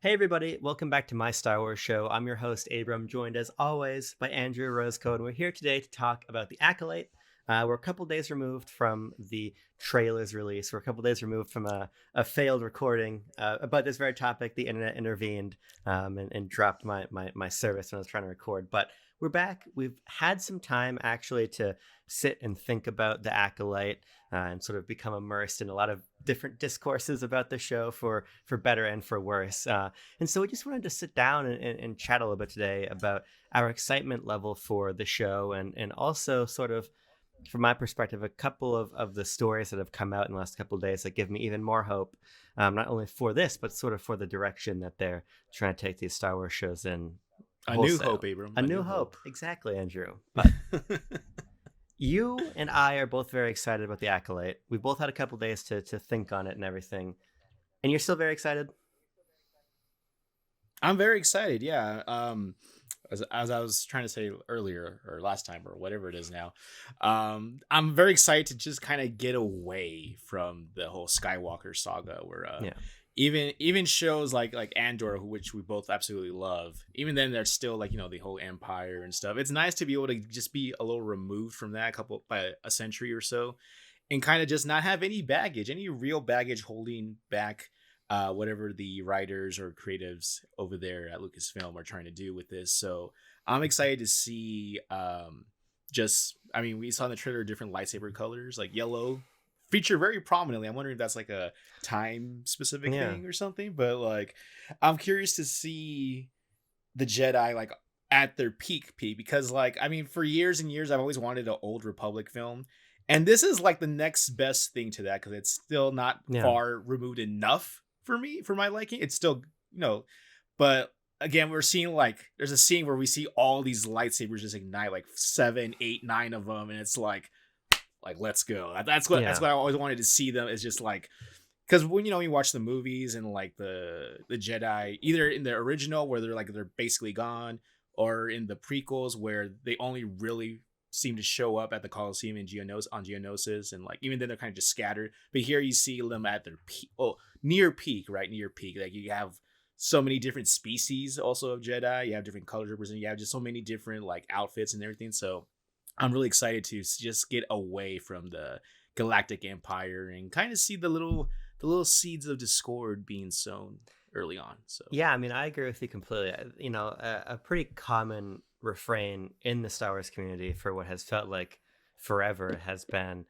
Hey everybody, welcome back to my Star Wars show. I'm your host Abram, joined as always by Andrew Roscoe, and we're here today to talk about the Acolyte. We're a couple days removed from the trailer's release. We're a couple days removed from a failed recording about this very topic. The internet intervened and dropped my service when I was trying to record. But we're back. We've had some time actually to sit and think about the Acolyte and sort of become immersed in a lot of different discourses about the show for better and for worse. And so we just wanted to sit down and chat a little bit today about our excitement level for the show and also sort of, from my perspective, a couple of the stories that have come out in the last couple of days that give me even more hope, not only for this, but sort of for the direction that they're trying to take these Star Wars shows in A new wholesale. hope, Abram. A A new new hope. hope. Exactly, Andrew. But you and I are both very excited about the Acolyte. We both had a couple days to think on it and everything. And you're still very excited? I'm very excited. Yeah. As I was trying to say earlier or last time or whatever it is now, I'm very excited to just kind of get away from the whole Skywalker saga, where Yeah. even shows like Andor, which we both absolutely love. Even then, there's still the whole Empire and stuff. It's nice to be able to just be a little removed from that, by a century or so, and kind of just not have any baggage, any real baggage holding back whatever the writers or creatives over there at Lucasfilm are trying to do with this. So I'm excited to see. We saw in the trailer different lightsaber colors, like yellow, feature very prominently. I'm wondering if that's like a time specific Yeah. thing or something. But I'm curious to see the Jedi at their peak because for years and years I've always wanted an old Republic film, and this is like the next best thing to that because it's still not Yeah. far removed enough for my liking. It's still but again, we're seeing there's a scene where we see all these lightsabers just ignite, like 7, 8, 9 of them, and it's like let's go. That's Yeah. what I always wanted to see them. Is just because when you watch the movies and the Jedi, either in the original where they're basically gone, or in the prequels where they only really seem to show up at the Coliseum in Geonosis, and even then they're kind of just scattered. But here you see them at their peak, near peak, right? Near peak. Like you have so many different species also of Jedi. You have different colors represented. You have just so many different outfits and everything. So I'm really excited to just get away from the Galactic Empire and kind of see the little seeds of discord being sown early on. So Yeah, I mean, I agree with you completely. A pretty common refrain in the Star Wars community for what has felt like forever has been,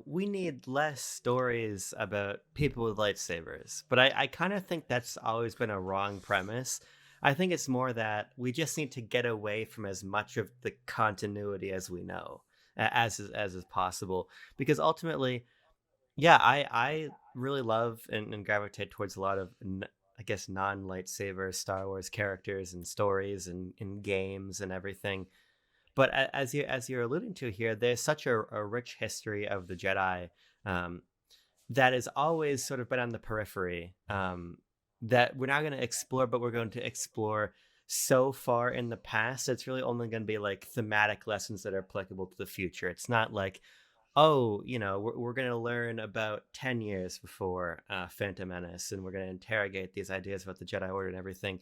we need less stories about people with lightsabers. But I kind of think that's always been a wrong premise. I think it's more that we just need to get away from as much of the continuity as we know, as is possible, because ultimately, yeah, I really love and gravitate towards a lot of I guess non lightsaber Star Wars characters and stories and games and everything. But as you're alluding to here, there's such a rich history of the Jedi, um, that has always sort of been on the periphery, that we're not going to explore, but we're going to explore so far in the past. It's really only going to be like thematic lessons that are applicable to the future. It's not like, oh, we're going to learn about 10 years before Phantom Menace, and we're going to interrogate these ideas about the Jedi Order and everything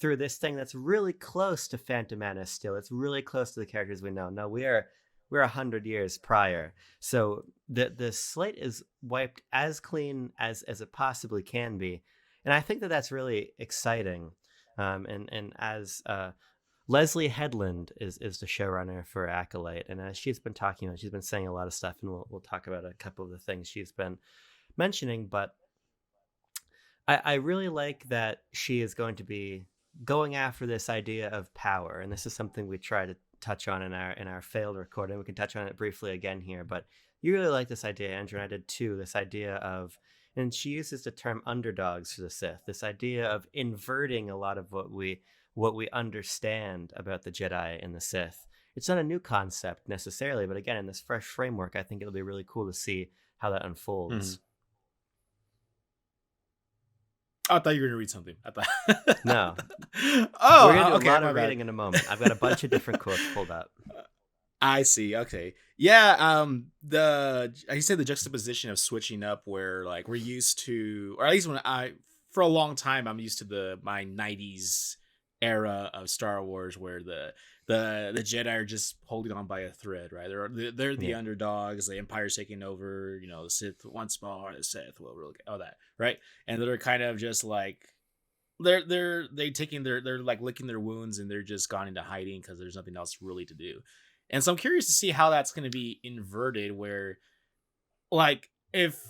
through this thing that's really close to Phantom Menace still. It's really close to the characters we know. No, we're 100 years prior. So the slate is wiped as clean as it possibly can be. And I think that that's really exciting. And as Leslie Headland is the showrunner for Acolyte, and as she's been talking about, she's been saying a lot of stuff, and we'll talk about a couple of the things she's been mentioning. But I really like that she is going to be going after this idea of power, and this is something we try to touch on in our failed recording. We can touch on it briefly again here, but you really like this idea, Andrew, and I did too. This idea of, and she uses the term underdogs for the Sith. This idea of inverting a lot of what we understand about the Jedi and the Sith. It's not a new concept necessarily, but again, in this fresh framework, I think it'll be really cool to see how that unfolds. Mhm. I thought you were gonna read something. I thought. No, we're gonna Oh, do a okay. lot My of bad. reading in a moment. I've got a bunch of different quotes pulled up. I see. Okay. Yeah. The I said the juxtaposition of switching up, where we're used to, or at least for a long time I'm used to my 90s era of Star Wars where the Jedi are just holding on by a thread, right? They're the Yeah. underdogs, the Empire's taking over, the Sith once more, the Sith will really all that, right? And they're kind of just like they taking they're like licking their wounds and they're just gone into hiding because there's nothing else really to do. And so I'm curious to see how that's going to be inverted, where like if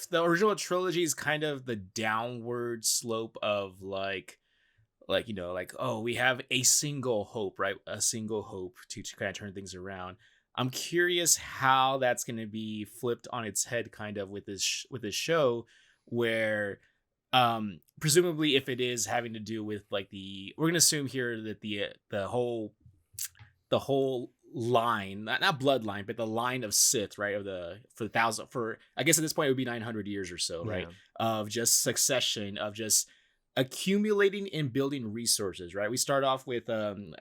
the original trilogy is kind of the downward slope of like oh, we have a single hope, right? A single hope to kind of turn things around. I'm curious how that's going to be flipped on its head kind of with this show, where presumably if it is having to do with like we're going to assume here that the whole line, not bloodline, but the line of Sith, right? Of for thousand, for I guess at this point it would be 900 years or so, right? Yeah. Of just succession, of just accumulating and building resources, right? We start off with the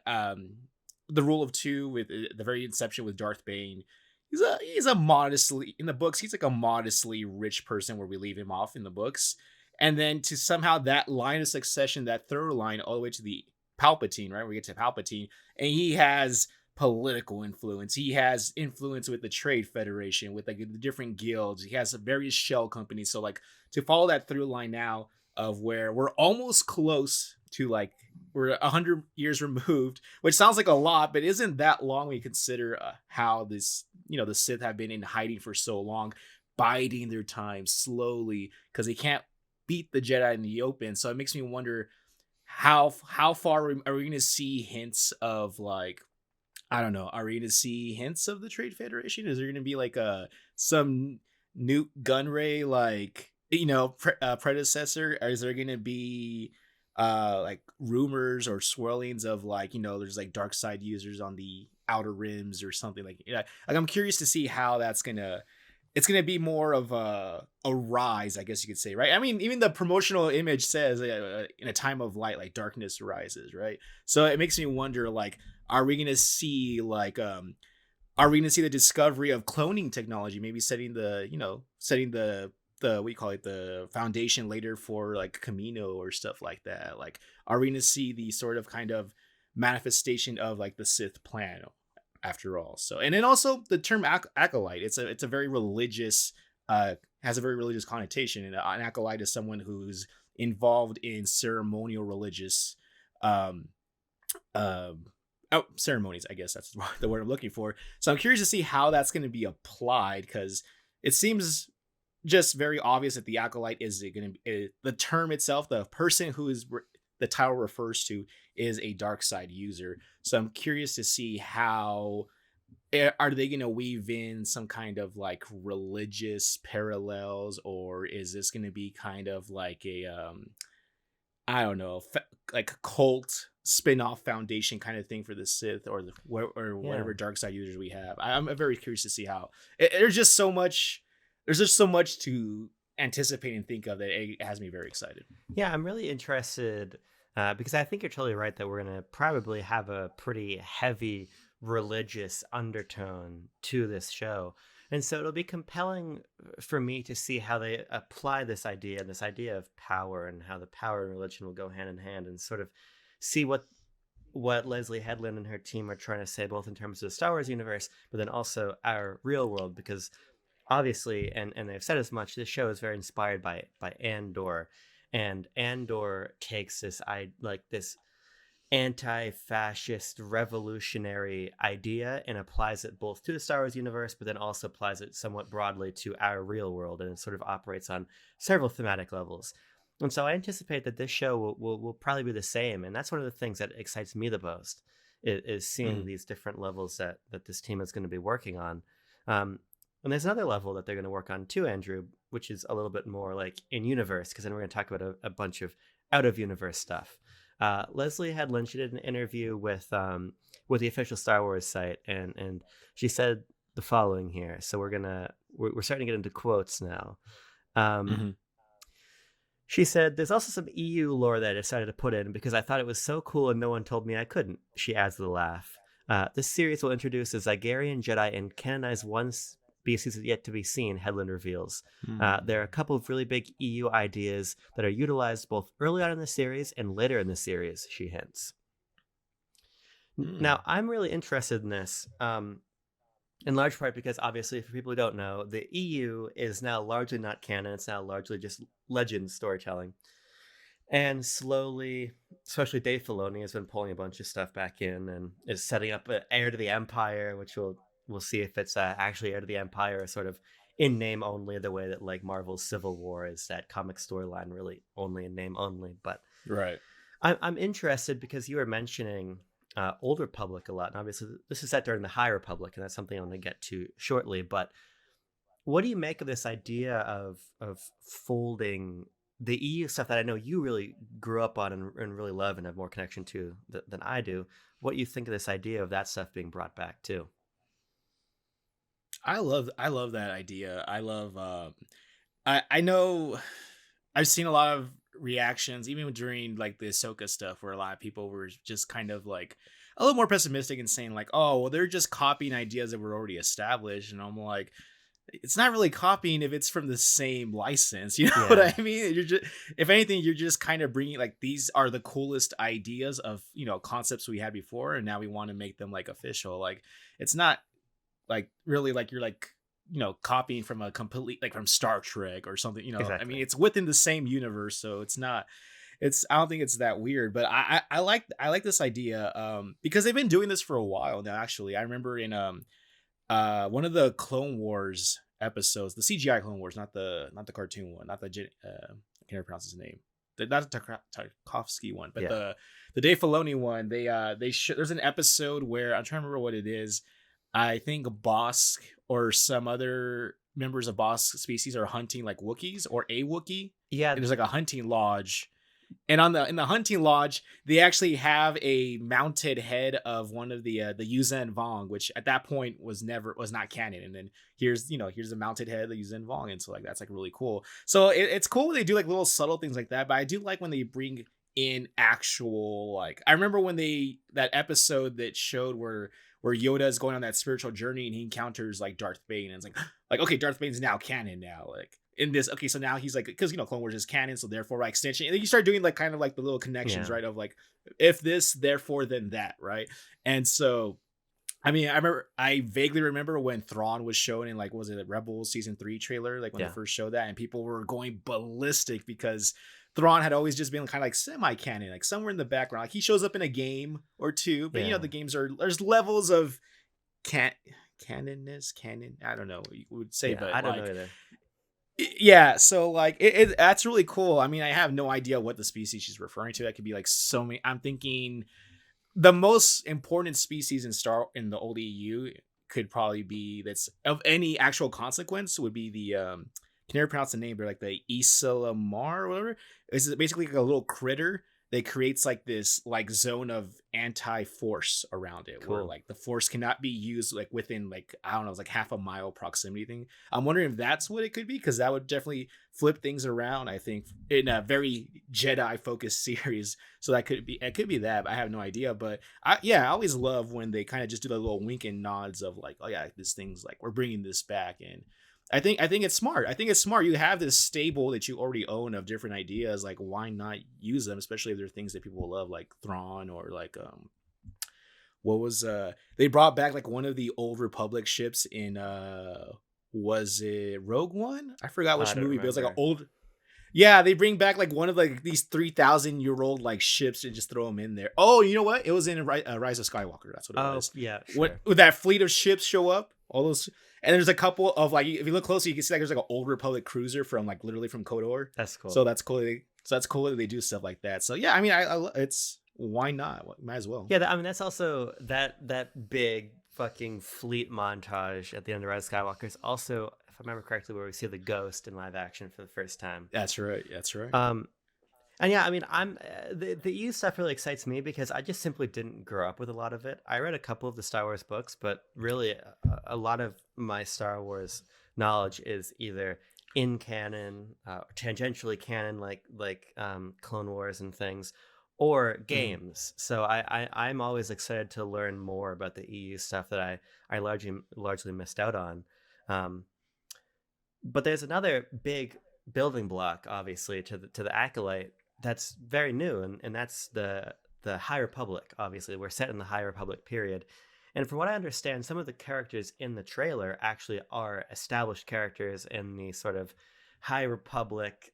rule of two with the very inception with Darth Bane. He's a modestly, in the books, he's like a modestly rich person where we leave him off in the books. And then to somehow that line of succession, that third line, all the way to the Palpatine, right? We get to Palpatine, and he has political influence. He has influence with the Trade Federation, with like the different guilds. He has various shell companies. So like to follow that through line now of where we're almost close to like we're 100 years removed, which sounds like a lot, but isn't that long when you consider how this, the Sith have been in hiding for so long, biding their time slowly because they can't beat the Jedi in the open. So it makes me wonder how far are we going to see hints of like, I don't know, are we going to see hints of the Trade Federation? Is there going to be like some Newt Gunray like predecessor? Or is there going to be like rumors or swirlings of like there's like dark side users on the outer rims or something like I'm curious to see how it's gonna be more of a rise, I guess you could say, right? I mean, even the promotional image says in a time of light, like darkness rises, right? So it makes me wonder, like, are we gonna see the discovery of cloning technology, maybe setting the what you call it, the foundation later for like Camino or stuff like that? Like, are we gonna see the sort of kind of manifestation of like the Sith plan after all? So, and then also the term acolyte, it's a very religious, has a very religious connotation, and an acolyte is someone who's involved in ceremonial religious ceremonies, I guess that's the word I'm looking for. So I'm curious to see how that's going to be applied, because it seems just very obvious that the acolyte is going to be the term itself, the person who is the title refers to is a dark side user. So I'm curious to see how are they going to weave in some kind of like religious parallels, or is this going to be kind of like a I don't know, like like spin-off foundation kind of thing for the Sith or whatever dark side users we have. I'm very curious to see how there's just so much to anticipate and think of that it has me very excited. Yeah, I'm really interested because I think you're totally right that we're going to probably have a pretty heavy religious undertone to this show. And so it'll be compelling for me to see how they apply this idea of power, and how the power and religion will go hand in hand, and sort of see what Leslie Headland and her team are trying to say, both in terms of the Star Wars universe, but then also our real world, because obviously, and they've said as much, this show is very inspired by Andor, and Andor takes this anti-fascist revolutionary idea and applies it both to the Star Wars universe, but then also applies it somewhat broadly to our real world, and it sort of operates on several thematic levels. And so I anticipate that this show will probably be the same, and that's one of the things that excites me the most, is seeing these different levels that this team is going to be working on. And there's another level that they're going to work on too, Andrew, which is a little bit more like in universe, because then we're going to talk about a bunch of out of universe stuff. Leslie Headland, she did an interview with the official Star Wars site, and she said the following here. So we're starting to get into quotes now. She said, "There's also some EU lore that I decided to put in because I thought it was so cool and no one told me I couldn't," she adds with a laugh. "This series will introduce a Zygerian Jedi and canonize one species yet to be seen, Headland reveals. Hmm. There are a couple of really big EU ideas that are utilized both early on in the series and later in the series, she hints. Now, Hmm. I'm really interested in this, in large part because obviously, for people who don't know, the EU is now largely not canon. It's now largely just legend storytelling. And slowly, especially Dave Filoni has been pulling a bunch of stuff back in and is setting up an Heir to the Empire, which we'll see if it's actually Heir to the Empire, or sort of in name only, the way that like Marvel's Civil War is that comic storyline, really only in name only. But Right. I'm interested because you were mentioning Old Republic a lot, and obviously this is set during the High Republic, and that's something I'm going to get to shortly. But what do you make of this idea of folding the EU stuff that I know you really grew up on and really love and have more connection to than I do? What do you think of this idea of that stuff being brought back too? I love that idea. I love I know I've seen a lot of reactions even during like the Ahsoka stuff where a lot of people were just kind of like a little more pessimistic and saying like, "Oh, well they're just copying ideas that were already established." And I'm like, it's not really copying if it's from the same license. You know what Yeah, I mean? You're just, if anything, you're just kind of bringing like these are the coolest ideas of, concepts we had before and now we want to make them like official. Like it's not like really like you're like copying from a complete like from Star Trek or something. I mean exactly. it's within the same universe, so it's not, it's, I don't think it's that weird. But I like this idea because they've been doing this for a while now. Actually, I remember in one of the Clone Wars episodes, the CGI Clone Wars, not the cartoon one, not the I can't even pronounce his name, not the Tarkovsky one, but Yeah, the Dave Filoni one. There's an episode where I'm trying to remember what it is. I think Bosk or some other members of Bosk species are hunting like Wookiees or a Wookiee, yeah, and there's like a hunting lodge, and on the in the hunting lodge they actually have a mounted head of one of the Yuuzhan Vong, which at that point was not canon. And then here's a mounted head of the Yuuzhan Vong, and so like that's like really cool. So it's cool when they do like little subtle things like that. But I do like when they bring in actual, like I remember when that episode that showed where Yoda is going on that spiritual journey and he encounters like Darth Bane, and it's like okay, Darth Bane's now canon now, like in this. Okay, so now he's like, because Clone Wars is canon, so therefore by extension, and then you start doing like kind of like the little connections, yeah, right? Of like, if this, therefore then that, right? And so I mean, I vaguely remember when Thrawn was shown in like, was it a Rebels season 3 trailer, like when they yeah, first showed that, and people were going ballistic because Thrawn had always just been kind of like semi-canon, like somewhere in the background. Like he shows up in a game or two, but yeah, the games there's levels of can canon. I don't know what you would say, yeah. but I don't know like, either. yeah. So like, that's really cool. I mean, I have no idea what the species she's referring to. That could be like so many. I'm thinking the most important species in the old EU could probably be, that's of any actual consequence, would be the can never pronounce the name, but like the Isalamar or whatever. It's basically like a little critter that creates like this like zone of anti-force around it, where Cool. like the force cannot be used like within like, I don't know, it's like half a mile proximity thing. I'm wondering if that's what it could be, because that would definitely flip things around, I think, in a very Jedi focused series. So that could be, it could be that, but I have no idea. But I always love when they kind of just do the little wink and nods of like, oh yeah, this thing's like, we're bringing this back. And I think it's smart. I think it's smart. You have this stable that you already own of different ideas. Like, why not use them? Especially if they're things that people love, like Thrawn, or like what was they brought back like one of the old Republic ships in was it Rogue One? I forgot I which don't movie, but it was like an remember. old. Yeah, they bring back like one of like these 3,000-year-old like ships and just throw them in there. Oh, you know what? It was in Rise of Skywalker. That's what it Oh was. yeah, When sure. that fleet of ships show up, all those, and there's a couple of like, if you look closely, you can see like there's like an old Republic cruiser from like literally from KOTOR. That's cool. So that's cool. That's cool that they do stuff like that. So yeah, I mean, it's, why not? Might as well. Yeah, I mean that's also that big fucking fleet montage at the end of Rise of Skywalker is also, if I remember correctly, where we see the Ghost in live action for the first time. That's right. That's right. Um, and yeah, I mean, I'm the EU stuff really excites me because I just simply didn't grow up with a lot of it. I read a couple of the Star Wars books, but really, a lot of my Star Wars knowledge is either in canon, tangentially canon, like Clone Wars and things, or Mhm. games. So I'm always excited to learn more about the EU stuff that I largely missed out on. Um, but there's another big building block, obviously, to the Acolyte that's very new, and that's the High Republic. Obviously, we're set in the High Republic period, and from what I understand, some of the characters in the trailer actually are established characters in the sort of High Republic.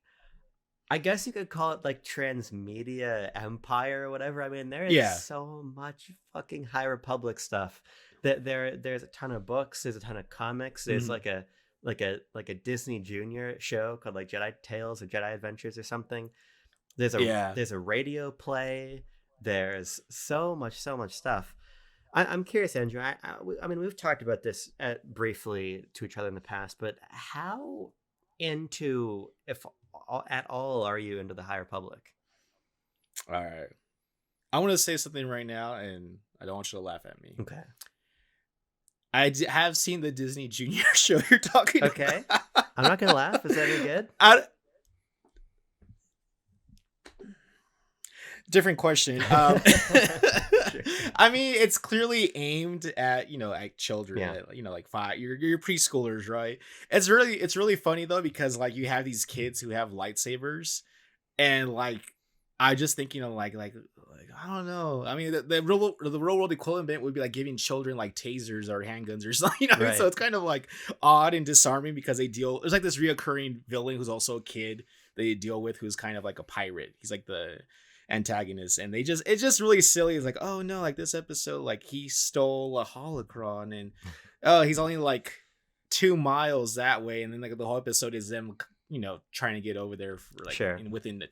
I guess you could call it like transmedia empire or whatever. I mean, there is Yeah. so much fucking High Republic stuff. That there's a ton of books, there's a ton of comics, there's Mhm. like a Disney Junior show called like Jedi Tales or Jedi Adventures or something. There's a Yeah. there's a radio play. There's so much stuff. I'm curious, Andrew. I mean, we've talked about this briefly to each other in the past, but how into, if at all, are you into the High Republic? All right. I want to say something right now, and I don't want you to laugh at me. Okay. Have seen the Disney Junior show you're talking Okay. about. I'm not gonna laugh. Is that any good? Different question. Sure. I mean, it's clearly aimed at at children, Yeah. like five, your preschoolers, right? It's really funny though, because like you have these kids who have lightsabers, and like I just think like I don't know. I mean, the real world equivalent would be like giving children like tasers or handguns or something. What I mean? So Right. it's kind of like odd and disarming, because there's like this reoccurring villain who's also a kid they deal with, who's kind of like a pirate. He's like the antagonist, and it's just really silly. It's like, oh no, like this episode, like he stole a holocron, and oh, he's only like 2 miles that way, and then like the whole episode is them trying to get over there for like Sure. within the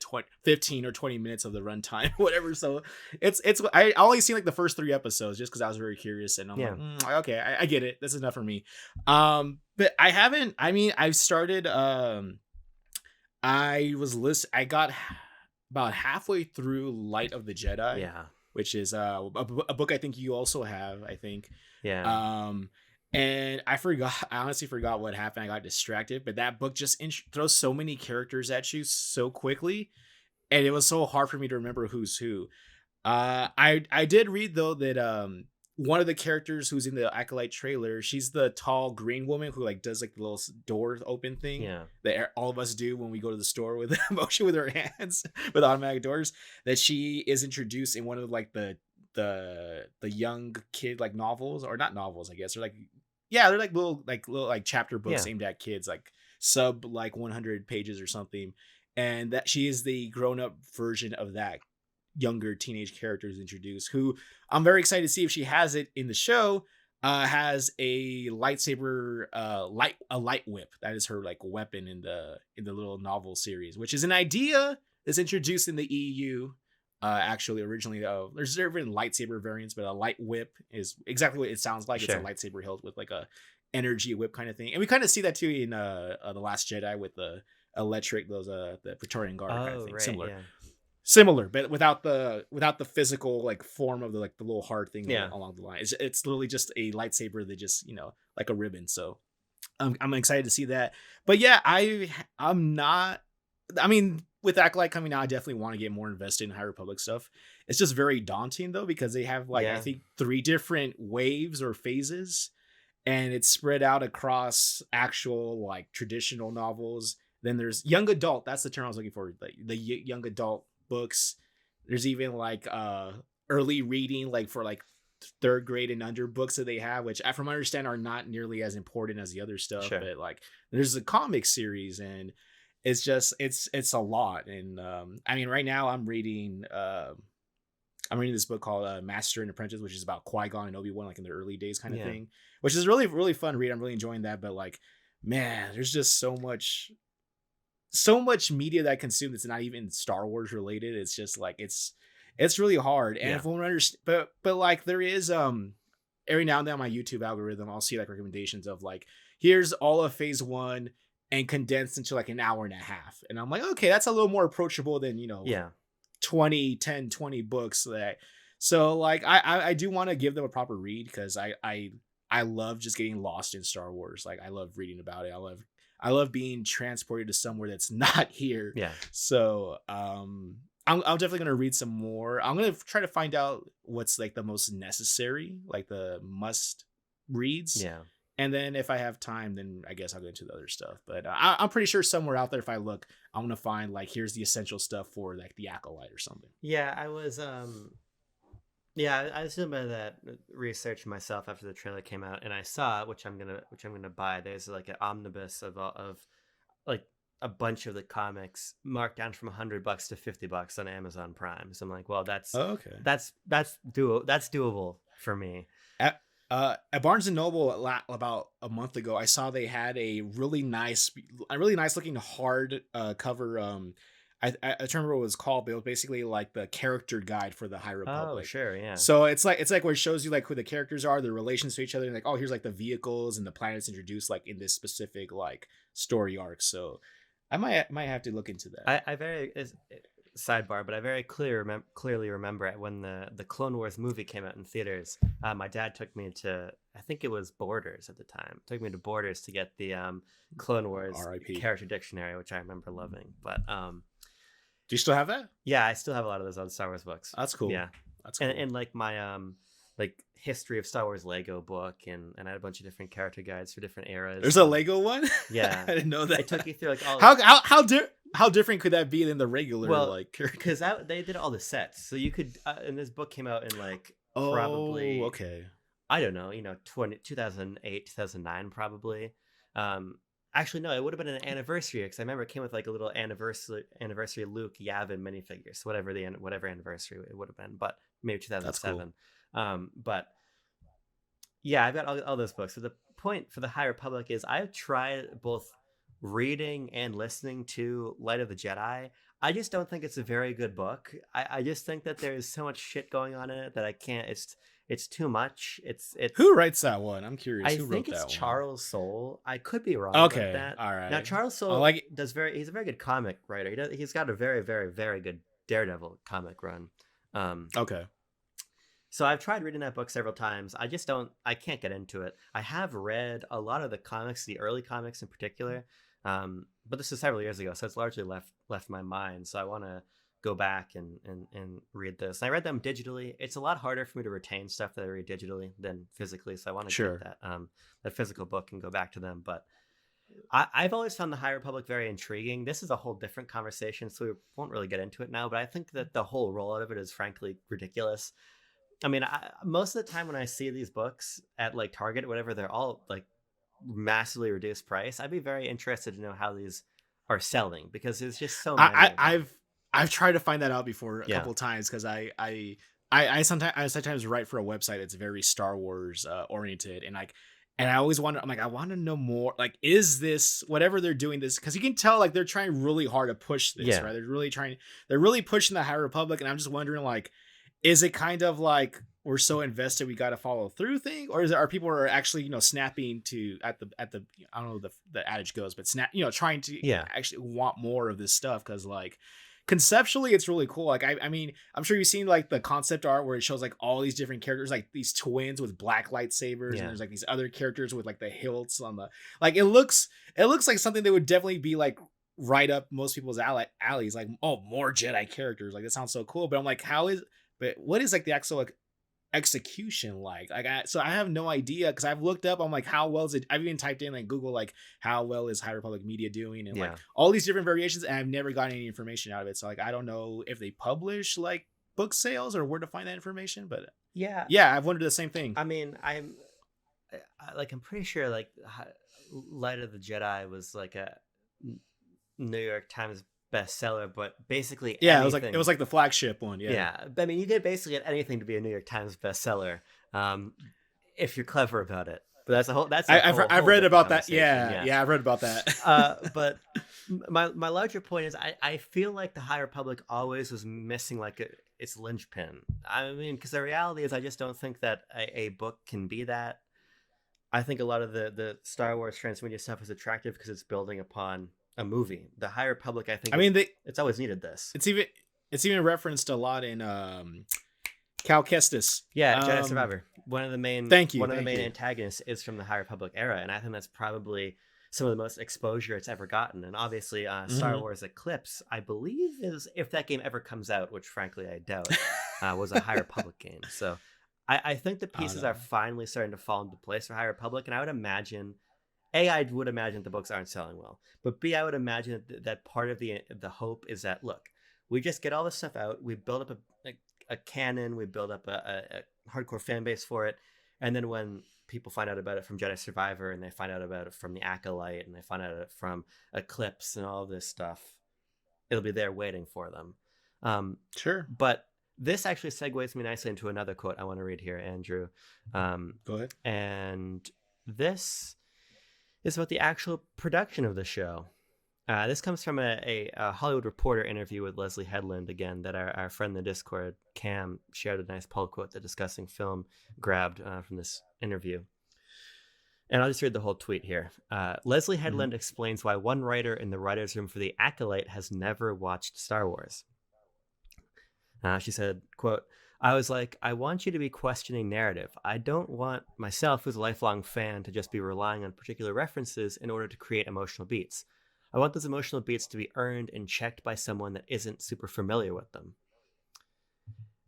15 or 20 minutes of the runtime, whatever. So I only seen like the first 3 episodes just because I was very curious, and I'm Yeah. like, okay, I get it, that's enough for me. But I haven't, I mean, I've started, I got about halfway through Light of the Jedi, Yeah. which is a book I think you also have, I think. Yeah. And I honestly forgot what happened. I got distracted, but that book just throws so many characters at you so quickly, and it was so hard for me to remember who's who. I did read though that one of the characters who's in the Acolyte trailer, she's the tall green woman who like does like the little door open thing Yeah. that all of us do when we go to the store with motion with our hands with automatic doors. That she is introduced in one of like the young kid like novels, or not novels, I guess. They're like, yeah, they're like little like chapter books Yeah. aimed at kids, like sub like 100 pages or something. And that she is the grown up version of that younger teenage character is introduced, who I'm very excited to see if she has it in the show. Has a lightsaber, a light whip. That is her like weapon in the little novel series, which is an idea that's introduced in the EU. Actually, originally, there's different lightsaber variants, but a light whip is exactly what it sounds like. Sure. It's a lightsaber hilt with like a energy whip kind of thing, and we kind of see that too in the Last Jedi with the electric, the Praetorian Guard kind of Oh, thing. right. Similar. Yeah. Similar, but without the physical like form of the like the little hard thing Yeah. along the line. It's literally just a lightsaber that just like a ribbon. So I'm excited to see that. But yeah, I'm not. I mean, with Acolyte coming out, I definitely want to get more invested in High Republic stuff. It's just very daunting though, because they have like I Yeah. think 3 different waves or phases, and it's spread out across actual like traditional novels. Then there's young adult. That's the term I was looking for. Like the young adult books. There's even like early reading, like for like 3rd grade and under books that they have, which from my understand are not nearly as important as the other stuff. Sure. But like there's a comic series, and it's just it's a lot. And I mean, right now I'm reading this book called Master and Apprentice, which is about Qui-Gon and Obi-Wan like in their early days kind of Yeah. thing, which is really really fun to read. I'm really enjoying that. But like, man, there's just so much media that I consume that's not even Star Wars related. It's just like it's really hard. And Yeah. if I want to understand, but like there is every now and then on my YouTube algorithm, I'll see like recommendations of like, here's all of phase 1 and condensed into like an hour and a half, and I'm like, okay, that's a little more approachable than Yeah. 20 books that. So like I do want to give them a proper read, because I love just getting lost in Star Wars. Like I love reading about it. I love being transported to somewhere that's not here. Yeah. So I'm definitely gonna read some more. I'm gonna try to find out what's like the most necessary, like the must reads. Yeah. And then if I have time, then I guess I'll go into the other stuff. But I'm pretty sure somewhere out there, if I look, I'm gonna find like here's the essential stuff for like the Acolyte or something. Yeah, I was yeah, I was doing a bit of that research myself after the trailer came out, and I saw which I'm gonna buy. There's like an omnibus of like a bunch of the comics marked down from $100 to $50 on Amazon Prime. So I'm like, well, Oh, okay. that's doable for me. At Barnes and Noble about a month ago, I saw they had a really nice looking hard cover. I don't remember what it was called, but it was basically like the character guide for the High Oh, Republic. sure, yeah. So it's like where it shows you like who the characters are, their relations to each other, and like, oh, here's like the vehicles and the planets introduced like in this specific like story arc. So I might have to look into that. I very sidebar, but I very clearly remember it when the Clone Wars movie came out in theaters. My dad took me to, I think it was Borders at the time. Took me to Borders to get the Clone Wars R.I.P. character dictionary, which I remember loving. But Do you still have that? yeah, I still have a lot of those old Star Wars books. That's cool. Yeah, That's cool. and like my like history of Star Wars Lego book, and I had a bunch of different character guides for different eras. There's a Lego one. Yeah, I didn't know that. it took you through like all How different could that be than the regular like character? because they did all the sets, so you could and this book came out in like Oh, probably okay. I don't know, 2008, 2009 probably. Actually, no, it would have been an anniversary because I remember it came with like a little anniversary Luke Yavin minifigures, whatever anniversary it would have been, but maybe 2007. But yeah, I've got all those books. So the point for the High Republic is I've tried both reading and listening to Light of the Jedi. I just don't think it's a very good book. I just think that there's so much shit going on in it that I can't. It's too much. It's Who writes that one? I'm curious. I Who think wrote it's that Charles Soule. I could be wrong Okay, about that. all right. Now Charles Soule like it. he's a very good comic writer. He's got a very, very, very good Daredevil comic run. Okay. So I've tried reading that book several times. I can't get into it. I have read a lot of the comics, the early comics in particular. But this is several years ago, so it's largely left my mind. So I want to go back and read this. And I read them digitally. It's a lot harder for me to retain stuff that I read digitally than physically. So I want to get that physical book and go back to them. But I've always found the High Republic very intriguing. This is a whole different conversation, so we won't really get into it now. But I think that the whole rollout of it is frankly ridiculous. I mean, most of the time when I see these books at like Target or whatever, they're all like massively reduced price. I'd be very interested to know how these are selling because there's just so many. I've tried to find that out before a couple times because I sometimes write for a website that's very Star Wars oriented and I always wonder, I'm like, I want to know more. Like, is this whatever they're doing this? Because you can tell like they're trying really hard to push this, right? They're really pushing the High Republic, and I'm just wondering, like, is it kind of like we're so invested we got to follow through thing, or are people are actually snapping to at the I don't know the adage goes, but trying to actually want more of this stuff because like. Conceptually, it's really cool. Like, I mean, I'm sure you've seen like the concept art where it shows like all these different characters, like these twins with black lightsabers, and there's like these other characters with like the hilts on the like. It looks like something that would definitely be like right up most people's alleys. Like, oh, more Jedi characters. Like, that sounds so cool. But I'm like, what is like the actual like execution like I have no idea because I've looked up. I'm like, how well is it? I've even typed in like Google like how well is High Republic media doing and like all these different variations, and I've never gotten any information out of it. So like I don't know if they publish like book sales or where to find that information, but yeah I've wondered the same thing. I mean, I'm pretty sure like Light of the Jedi was like a New York Times bestseller, but basically anything. it was like the flagship one. I mean, you get basically get anything to be a New York Times bestseller if you're clever about it. But I've read about that. I've read about that. But my larger point is I feel like the High Republic always was missing like its linchpin. I mean, because the reality is I just don't think that a book can be that. I think a lot of the Star Wars transmedia stuff is attractive because it's building upon a movie. The High Republic, I think. I mean, it's always needed this. It's even referenced a lot in Cal Kestis. Yeah, Jedi Survivor. One of the main antagonists is from the High Republic era, and I think that's probably some of the most exposure it's ever gotten. And obviously, Star Wars Eclipse, I believe, is if that game ever comes out, which frankly I doubt, was a High Republic game. So I think the I don't pieces are know. finally starting to fall into place for High Republic, and I would imagine A, I would imagine the books aren't selling well, but B, I would imagine that part of the hope is that, look, we just get all this stuff out, we build up a canon, we build up a hardcore fan base for it, and then when people find out about it from Jedi Survivor, and they find out about it from the Acolyte, and they find out about it from Eclipse and all this stuff, it'll be there waiting for them. Um, Sure. but this actually segues me nicely into another quote I want to read here, Andrew. Go ahead. And this is about the actual production of the show. This comes from a Hollywood Reporter interview with Leslie Headland, again, that our friend in the Discord, Cam, shared a nice pull quote that Discussing Film grabbed from this interview. And I'll just read the whole tweet here. Leslie Headland explains why one writer in the writer's room for The Acolyte has never watched Star Wars. She said, quote, I was like, I want you to be questioning narrative. I don't want myself, as a lifelong fan, to just be relying on particular references in order to create emotional beats. I want those emotional beats to be earned and checked by someone that isn't super familiar with them.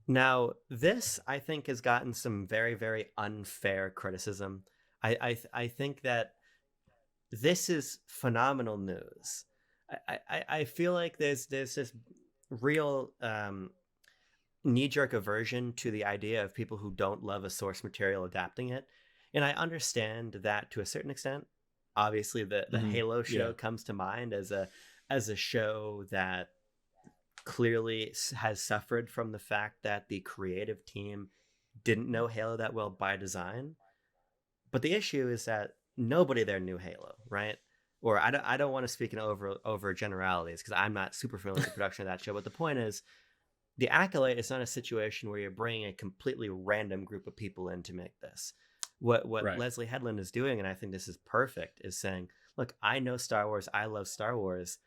Now, this, I think, has gotten some very, very unfair criticism. I think that this is phenomenal news. I feel like there's this real knee-jerk aversion to the idea of people who don't love a source material adapting it, and I understand that to a certain extent. Obviously, the Halo show Yeah. comes to mind as a show that clearly has suffered from the fact that the creative team didn't know Halo that well by design. But the issue is that nobody there knew Halo, right? Or I don't want to speak in over generalities because I'm not super familiar with the production of that show. But the point is, the Acolyte is not a situation where you're bringing a completely random group of people in to make this. What Right. Leslie Headland is doing, and I think this is perfect, is saying, look, I know Star Wars, I love Star Wars,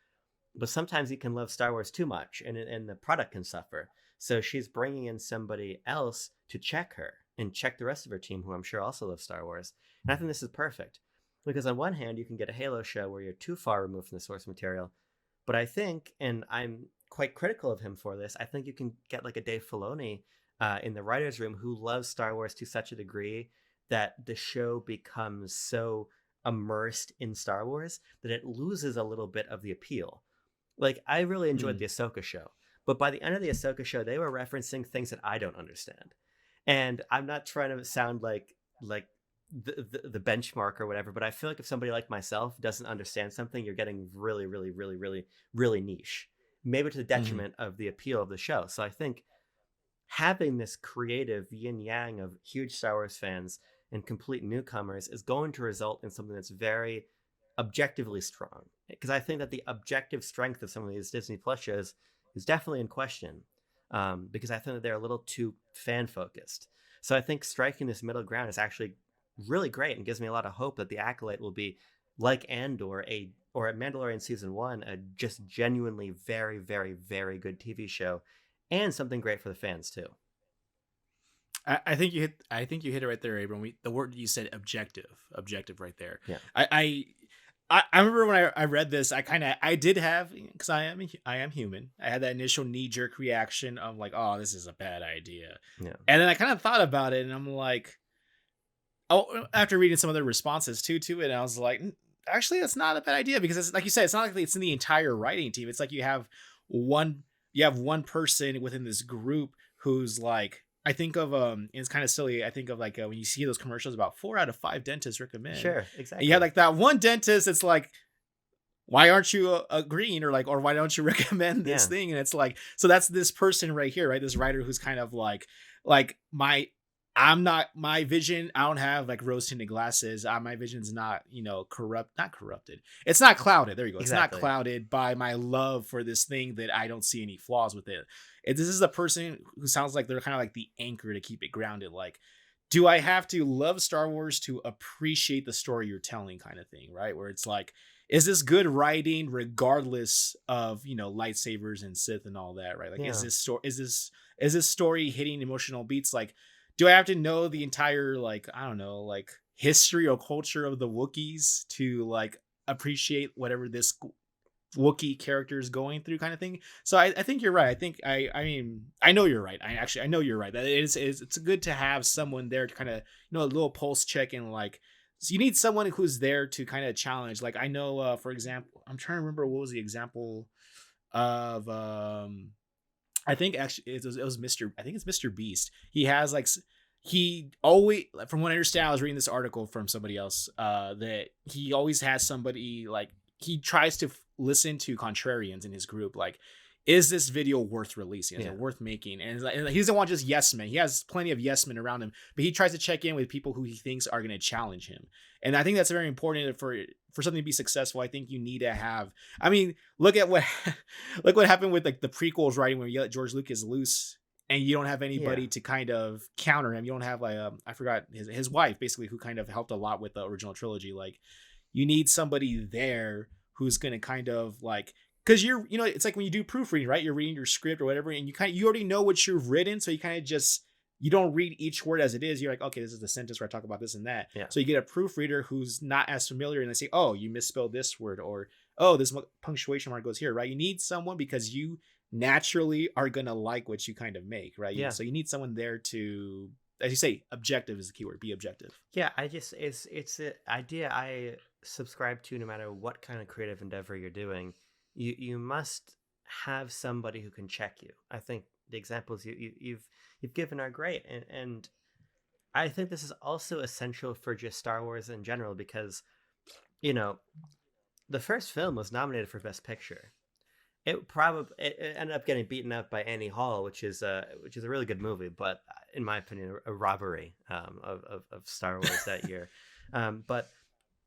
but sometimes you can love Star Wars too much, and the product can suffer. So she's bringing in somebody else to check her and check the rest of her team, who I'm sure also loves Star Wars. And I think this is perfect because on one hand, you can get a Halo show where you're too far removed from the source material, but I think, and I'm quite critical of him for this, I think you can get like a Dave Filoni in the writers' room who loves Star Wars to such a degree that the show becomes so immersed in Star Wars that it loses a little bit of the appeal. Like, I really enjoyed the Ahsoka show, but by the end of the Ahsoka show, they were referencing things that I don't understand. And I'm not trying to sound like the benchmark or whatever, but I feel like if somebody like myself doesn't understand something, you're getting really, really, really, really, really niche, maybe to the detriment of the appeal of the show. So I think having this creative yin yang of huge Star Wars fans and complete newcomers is going to result in something that's very objectively strong. Because I think that the objective strength of some of these Disney Plus shows is definitely in question. Because I think that they're a little too fan focused. So I think striking this middle ground is actually really great and gives me a lot of hope that The Acolyte will be like Andor, or at Mandalorian season 1, a just genuinely very, very, very good TV show, and something great for the fans too. I think you hit. I think you hit it right there, Abram. The word you said, objective, right there. Yeah. I remember when I read this, I did have, because I am human. I had that initial knee jerk reaction of like, oh, this is a bad idea. Yeah. And then I kind of thought about it, and I'm like, oh, after reading some of the responses to it, and I was like, actually, that's not a bad idea, because it's like you said, it's not like it's in the entire writing team. It's like you have one person within this group who's like, I think of it's kind of silly. I think of like when you see those commercials about 4 out of 5 dentists recommend. Sure, exactly. And you have like that one dentist. It's like, why aren't you agreeing, or like, or why don't you recommend this thing? And it's like, so that's this person right here, right? This writer who's kind of like my vision. I don't have like rose tinted glasses. My vision's not, not corrupted. It's not clouded. There you go. Exactly. It's not clouded by my love for this thing that I don't see any flaws with it. This is a person who sounds like they're kind of like the anchor to keep it grounded. Like, do I have to love Star Wars to appreciate the story you're telling, kind of thing, right? Where it's like, is this good writing regardless of, lightsabers and Sith and all that, right? Like, is this story hitting emotional beats? Like, do I have to know the entire, like, I don't know, like history or culture of the Wookiees to like appreciate whatever this Wookiee characters going through kind of thing. So I think you're right. I mean I know you're right. I know you're right. That it's good to have someone there to kind of a little pulse check and like so you need someone who's there to kind of challenge. Like I know for example, I'm trying to remember what was the example of I think actually it was Mr. I think it's Mr. Beast. He has like he always from what I understand, I was reading this article from somebody else that he always has somebody like he tries to listen to contrarians in his group like is this video worth releasing? Is Yeah. it worth making? And he doesn't want just yes men. He has plenty of yes men around him, but he tries to check in with people who he thinks are going to challenge him. And I think that's very important for something to be successful. I think you need to have. I mean, look at what look what happened with like the prequels writing when you let George Lucas loose, and you don't have Yeah. anybody to kind of counter him. You don't have like I forgot his wife basically who kind of helped a lot with the original trilogy. Like you need somebody there who's going to kind of like because it's like when you do proofreading, right? You're reading your script or whatever, and you already know what you've written, so you kind of just you don't read each word as it is. You're like, okay, this is the sentence where I talk about this and that. Yeah. So you get a proofreader who's not as familiar, and they say, oh, you misspelled this word, or oh, this punctuation mark goes here, right? You need someone because you naturally are gonna like what you kind of make, right? Yeah. So you need someone there to, as you say, objective is the keyword. Be objective. Yeah, I just it's an idea I subscribe to no matter what kind of creative endeavor you're doing. You must have somebody who can check you. I think the examples you've given are great, and I think this is also essential for just Star Wars in general because you know the first film was nominated for Best Picture. It ended up getting beaten up by Annie Hall, which is a really good movie, but in my opinion, a robbery of Star Wars that year. But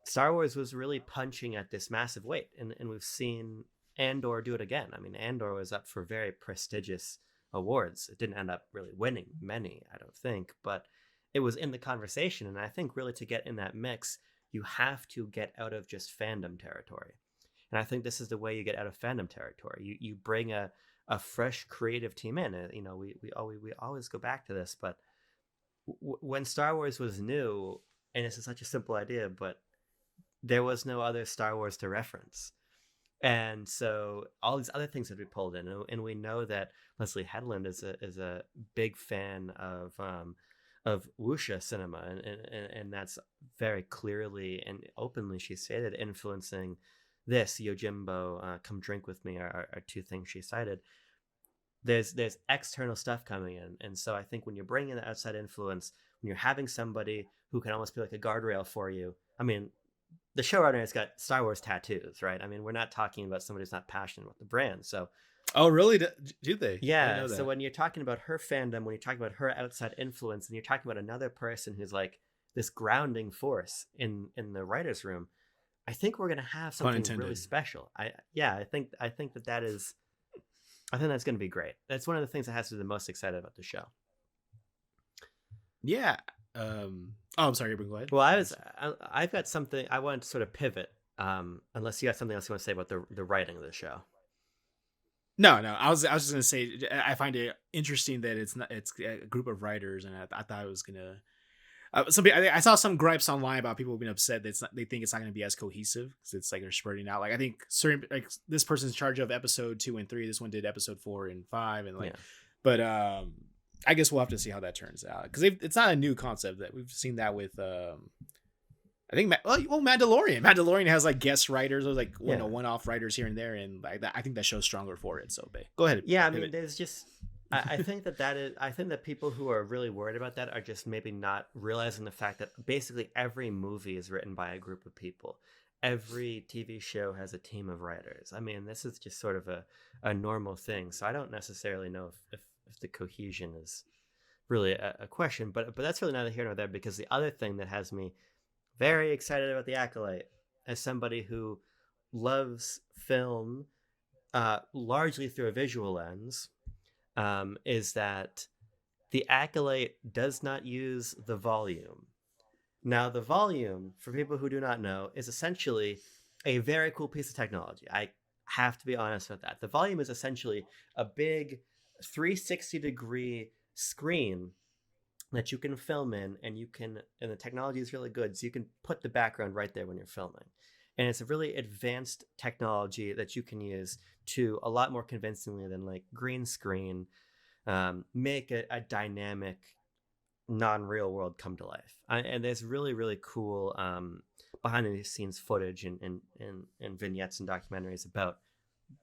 Star Wars was really punching at this massive weight, and we've seen Andor do it again. I mean, Andor was up for very prestigious awards. It didn't end up really winning many, I don't think, but it was in the conversation. And I think really to get in that mix, you have to get out of just fandom territory. And I think this is the way you get out of fandom territory. You bring a fresh creative team in. We always go back to this, but when Star Wars was new, and this is such a simple idea, but there was no other Star Wars to reference. And so all these other things had to be pulled in, and we know that Leslie Headland is a big fan of wuxia cinema, and that's very clearly and openly she stated influencing this Yojimbo, Come Drink With Me are two things she cited. There's external stuff coming in, and so I think when you're bringing the outside influence, when you're having somebody who can almost be like a guardrail for you. I mean, the showrunner has got Star Wars tattoos, right? I mean, we're not talking about somebody who's not passionate about the brand. So, Oh, really? Do they? I didn't yeah. know So that. when you're talking about her fandom, when you're talking about her outside influence, and you're talking about another person who's like this grounding force in the writers' room, I think we're gonna have Pun something really intended. special. I think that is. I think that's going to be great. That's one of the things that has to be the most excited about the show. Yeah. Oh, I'm sorry. Go ahead. Well, I've got something I want to sort of pivot. Unless you got something else you want to say about the writing of the show. No, no. I was just gonna say I find it interesting that it's a group of writers, and I thought it was gonna. I saw some gripes online about people being upset that they think it's not going to be as cohesive because it's like they're spreading out. Like I think certain like this person's in charge of episode 2 and 3. This one did episode 4 and 5, and like, Yeah. but I guess we'll have to see how that turns out because it's not a new concept that we've seen that with. I think Mandalorian. Mandalorian has like guest writers or like Yeah. one-off writers here and there, and like that, I think that show's stronger for it. So, go ahead. Yeah, I mean, Pivot. there's just I think that is I think that people who are really worried about that are just maybe not realizing the fact that basically every movie is written by a group of people. Every TV show has a team of writers. I mean, this is just sort of a normal thing. So I don't necessarily know if the cohesion is really a question, but that's really neither here nor there because the other thing that has me very excited about the Acolyte as somebody who loves film largely through a visual lens is that the Acolyte does not use the volume. Now, the volume, for people who do not know, is essentially a very cool piece of technology. I have to be honest with that. The volume is essentially a big 360-degree screen that you can film in, and the technology is really good, so you can put the background right there when you're filming. and it's a really advanced technology that you can use to a lot more convincingly than like green screen make a dynamic non-real world come to life. And there's really really cool behind the scenes footage and vignettes and documentaries about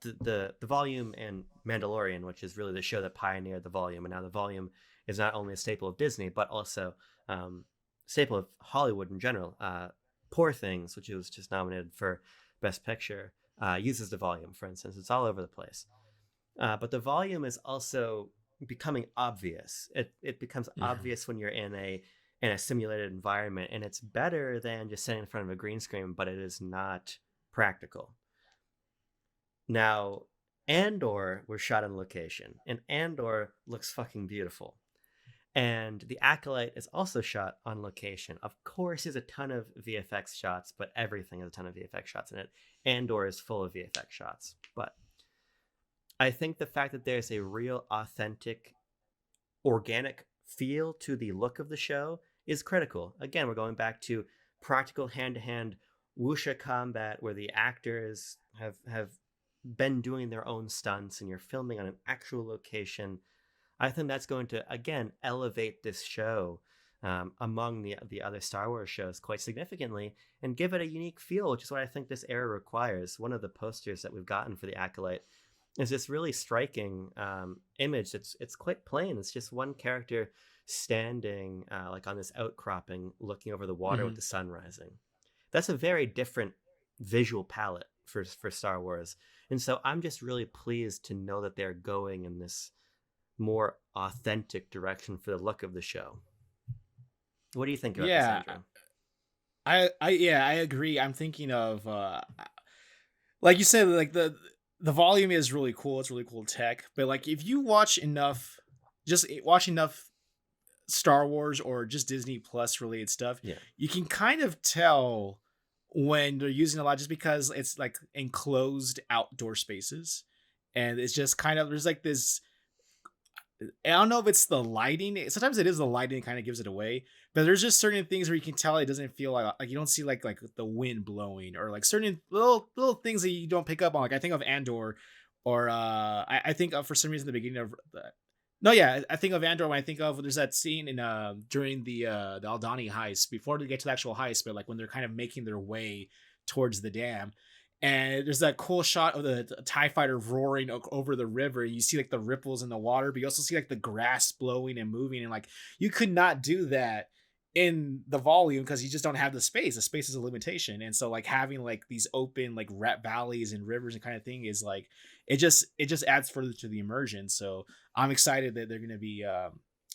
the volume and Mandalorian, which is really the show that pioneered the volume. And now the volume is not only a staple of Disney but also staple of Hollywood in general. Poor Things, which was just nominated for Best Picture, uses the volume, for instance. It's all over the place. But the volume is also becoming obvious. It becomes Yeah. obvious when you're in a simulated environment, and it's better than just sitting in front of a green screen, but it is not practical. Now, Andor was shot on location, and Andor looks fucking beautiful. And The Acolyte is also shot on location. Of course, there's a ton of VFX shots, but everything has a ton of VFX shots in it. Andor is full of VFX shots. But I think the fact that there's a real, authentic, organic feel to the look of the show is critical. Again, we're going back to practical hand-to-hand wuxia combat where the actors have been doing their own stunts and you're filming on an actual location. I think that's going to again elevate this show among the other Star Wars shows quite significantly and give it a unique feel, which is what I think this era requires. One of the posters that we've gotten for the Acolyte is this really striking image. It's quite plain. It's just one character standing like on this outcropping, looking over the water with the sun rising. That's a very different visual palette for Star Wars, and so I'm just really pleased to know that they're going in this more authentic direction for the look of the show. What do you think about this, Yeah. Andrew? I agree. I'm thinking of like you said, like the volume is really cool. It's really cool tech. But like if you watch enough, just watch enough Star Wars or just Disney Plus related stuff, Yeah. you can kind of tell when they're using a lot just because it's like enclosed outdoor spaces. And it's just kind of there's like this I don't know if it's the lighting. Sometimes it is the lighting that kind of gives it away. But there's just certain things where you can tell it doesn't feel like you don't see like the wind blowing or like certain little things that you don't pick up on. Like I think of Andor, or I think of for some reason the beginning of no yeah I think of Andor when I think of there's that scene in during the Aldani heist before they get to the actual heist, but like when they're kind of making their way towards the dam. And there's that cool shot of the TIE fighter roaring over the river. You see like the ripples in the water, but you also see like the grass blowing and moving. And like you could not do that in the volume because you just don't have the space. The space is a limitation. And so like having like these open like rat valleys and rivers and kind of thing is like it just adds further to the immersion. So I'm excited that they're gonna be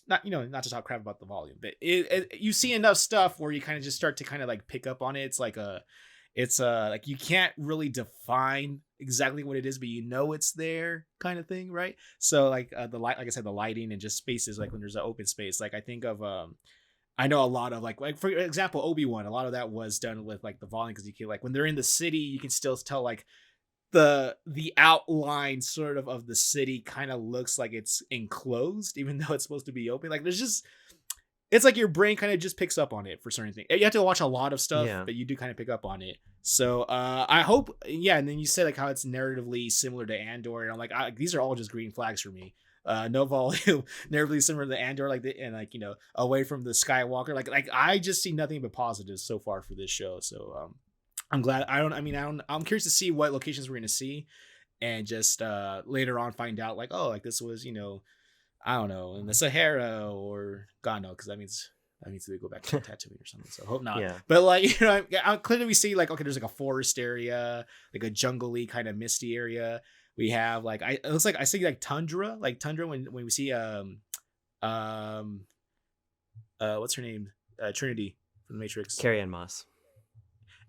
not to talk crap about the volume, but you see enough stuff where you kind of just start to kind of like pick up on it. It's like you can't really define exactly what it is, but you know it's there kind of thing, right? So like the light, like I said, the lighting and just spaces, like when there's an open space, like I think of I know a lot of like for example Obi-Wan, a lot of that was done with like the volume because you can like when they're in the city, you can still tell like the outline sort of the city kind of looks like it's enclosed, even though it's supposed to be open. Like there's just it's like your brain kind of just picks up on it for certain things. You have to watch a lot of stuff, Yeah. but you do kind of pick up on it. So I hope, yeah. And then you said like how it's narratively similar to Andor, and I'm like, these are all just green flags for me. No volume, narratively similar to Andor, and like away from the Skywalker, like I just see nothing but positives so far for this show. So I'm glad. I'm curious to see what locations we're gonna see, and just later on find out like, oh, like this was I don't know, in the Sahara or God no, because that means they go back to Tatooine or something. So hope not. Yeah. But like clearly we see like okay, there's like a forest area, like a jungly kind of misty area. We have like it looks like I see like tundra when we see what's her name Trinity from the Matrix. Carrie-Anne Moss.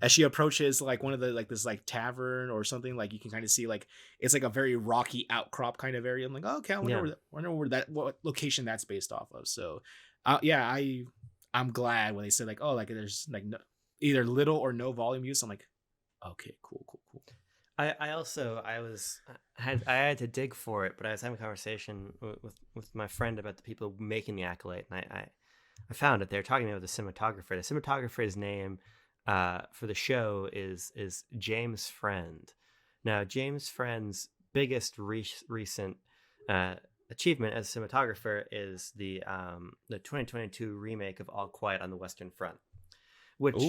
As she approaches like one of the like this like tavern or something, like you can kind of see like it's like a very rocky outcrop kind of area. I'm like, oh, okay, I wonder where what location that's based off of. So yeah, I'm glad when they said like, oh, like there's like either little or no volume use. I'm like, okay, cool. I had to dig for it, but I was having a conversation with my friend about the people making the Acolyte, and I found it. They're talking about the cinematographer. The cinematographer's name for the show is James Friend. Now, James Friend's biggest recent uh, achievement as a cinematographer is the 2022 remake of All Quiet on the Western Front, which is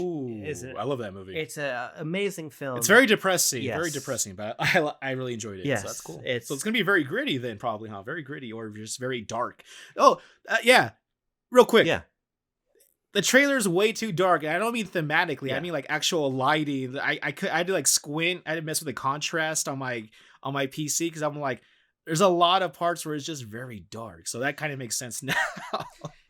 Ooh, I love that movie. it's an amazing It's film. very Yes, depressing, but I really enjoyed it. So that's yes, cool. So it's it's gonna be very gritty then, probably, huh? Very gritty or just very dark. Oh, yeah. Real quick, yeah, the trailer's way too dark, and I don't mean thematically. I yeah. mean like actual lighting. I had to like squint. I had to mess with the contrast on my PC because I'm like, there's a lot of parts where it's just very dark. So that kind of makes sense now.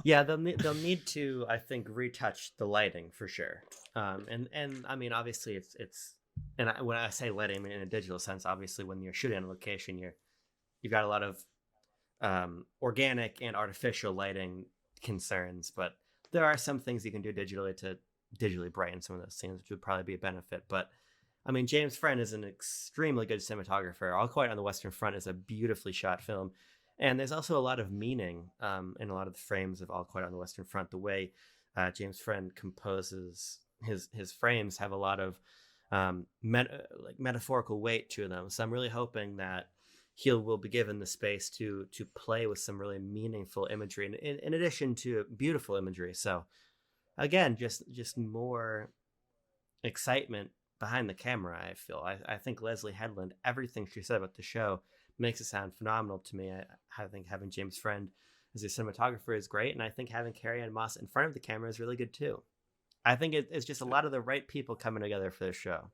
Yeah, they'll need to, I think, retouch the lighting for sure. And I mean, obviously, it's and when I say lighting, I mean in a digital sense. Obviously, when you're shooting on location, you've got a lot of organic and artificial lighting concerns, but there are some things you can do digitally to digitally brighten some of those scenes, which would probably be a benefit. But I mean, James Friend is an extremely good cinematographer. All Quiet on the Western Front is a beautifully shot film. And there's also a lot of meaning in a lot of the frames of All Quiet on the Western Front. The way James Friend composes his frames have a lot of like metaphorical weight to them. So I'm really hoping that he will be given the space to play with some really meaningful imagery, in addition to beautiful imagery. So again, just more excitement behind the camera. I think Leslie Headland, everything she said about the show makes it sound phenomenal to me. I think having James Friend as a cinematographer is great, and I think having Carrie Ann Moss in front of the camera is really good too. I think it's just a lot of the right people coming together for this show.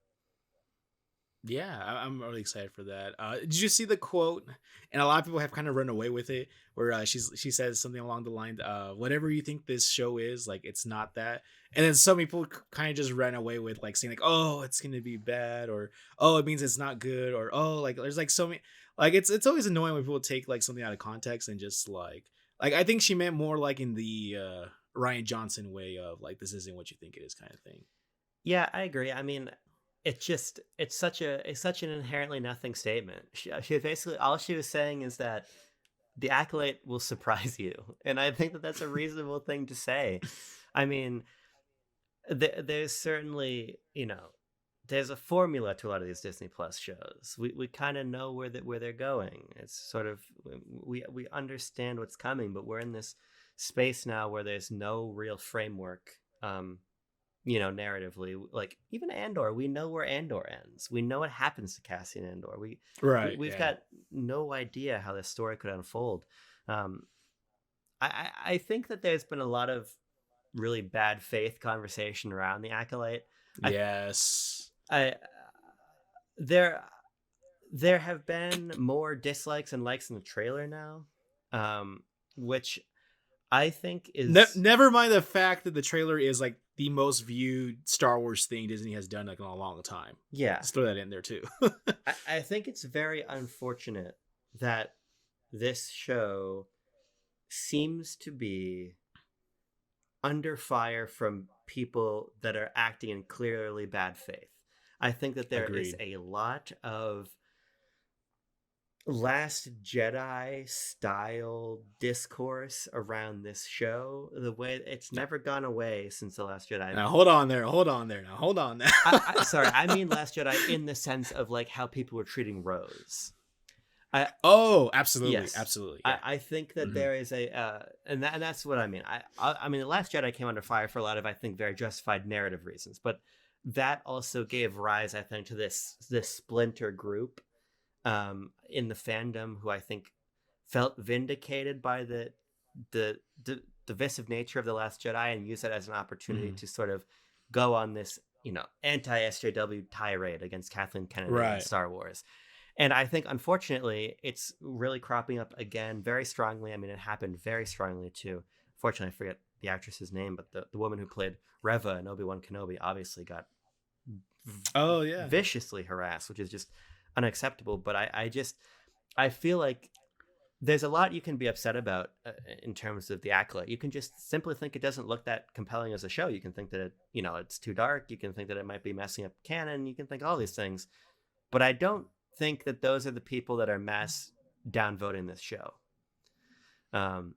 Yeah, I'm really excited for that. Did you see the quote? And a lot of people have kind of run away with it, where she says something along the line, "Whatever you think this show is, like it's not that." And then some people kind of just ran away with like saying like, "Oh, it's gonna be bad," or "Oh, it means it's not good," or "Oh, like there's like so many." Like it's always annoying when people take like something out of context and just like I think she meant more like in the Ryan Johnson way of like this isn't what you think it is kind of thing. Yeah, I agree. I mean, it's such an inherently nothing statement. She basically, all she was saying is that the Acolyte will surprise you, and I think that that's a reasonable thing to say. I mean, there's certainly, there's a formula to a lot of these Disney Plus shows. We kind of know where they're going. It's sort of, we understand what's coming, but we're in this space now where there's no real framework. Narratively, like even Andor, we know where Andor ends. We know what happens to Cassian Andor. Right. We've Yeah. got no idea how this story could unfold. Um, I think that there's been a lot of really bad faith conversation around the Acolyte. I Yes. I there there have been more dislikes and likes in the trailer now, which I think is, Never mind the fact that the trailer is like the most viewed Star Wars thing Disney has done like in a long time. yeah. Just throw that in there too. I think it's very unfortunate that this show seems to be under fire from people that are acting in clearly bad faith. I think that there is Agreed. a lot of Last Jedi style discourse around this show. The way it's never gone away since the Last Jedi. Now hold on there. Hold on there. Now hold on now. Sorry, I mean Last Jedi in the sense of like how people were treating Rose. Oh, absolutely, Yes, absolutely. Yeah. I think that Mhm. there is and that's what I mean. I mean, the Last Jedi came under fire for a lot of, I think, very justified narrative reasons, but that also gave rise, I think, to this splinter group in the fandom who I think felt vindicated by the divisive nature of the Last Jedi and used that as an opportunity Mhm. to sort of go on this anti SJW tirade against Kathleen Kennedy and Right. Star Wars. And I think, unfortunately, it's really cropping up again very strongly. I mean, it happened very strongly too. Fortunately, I forget the actress's name, but the woman who played Reva in Obi-Wan Kenobi obviously got Oh yeah. viciously harassed, which is just unacceptable. But I feel like there's a lot you can be upset about in terms of the Acolyte. You can just simply think it doesn't look that compelling as a show. You can think that it's too dark. You can think that it might be messing up canon. You can think all these things. But I don't think that those are the people that are mass downvoting this show. Um,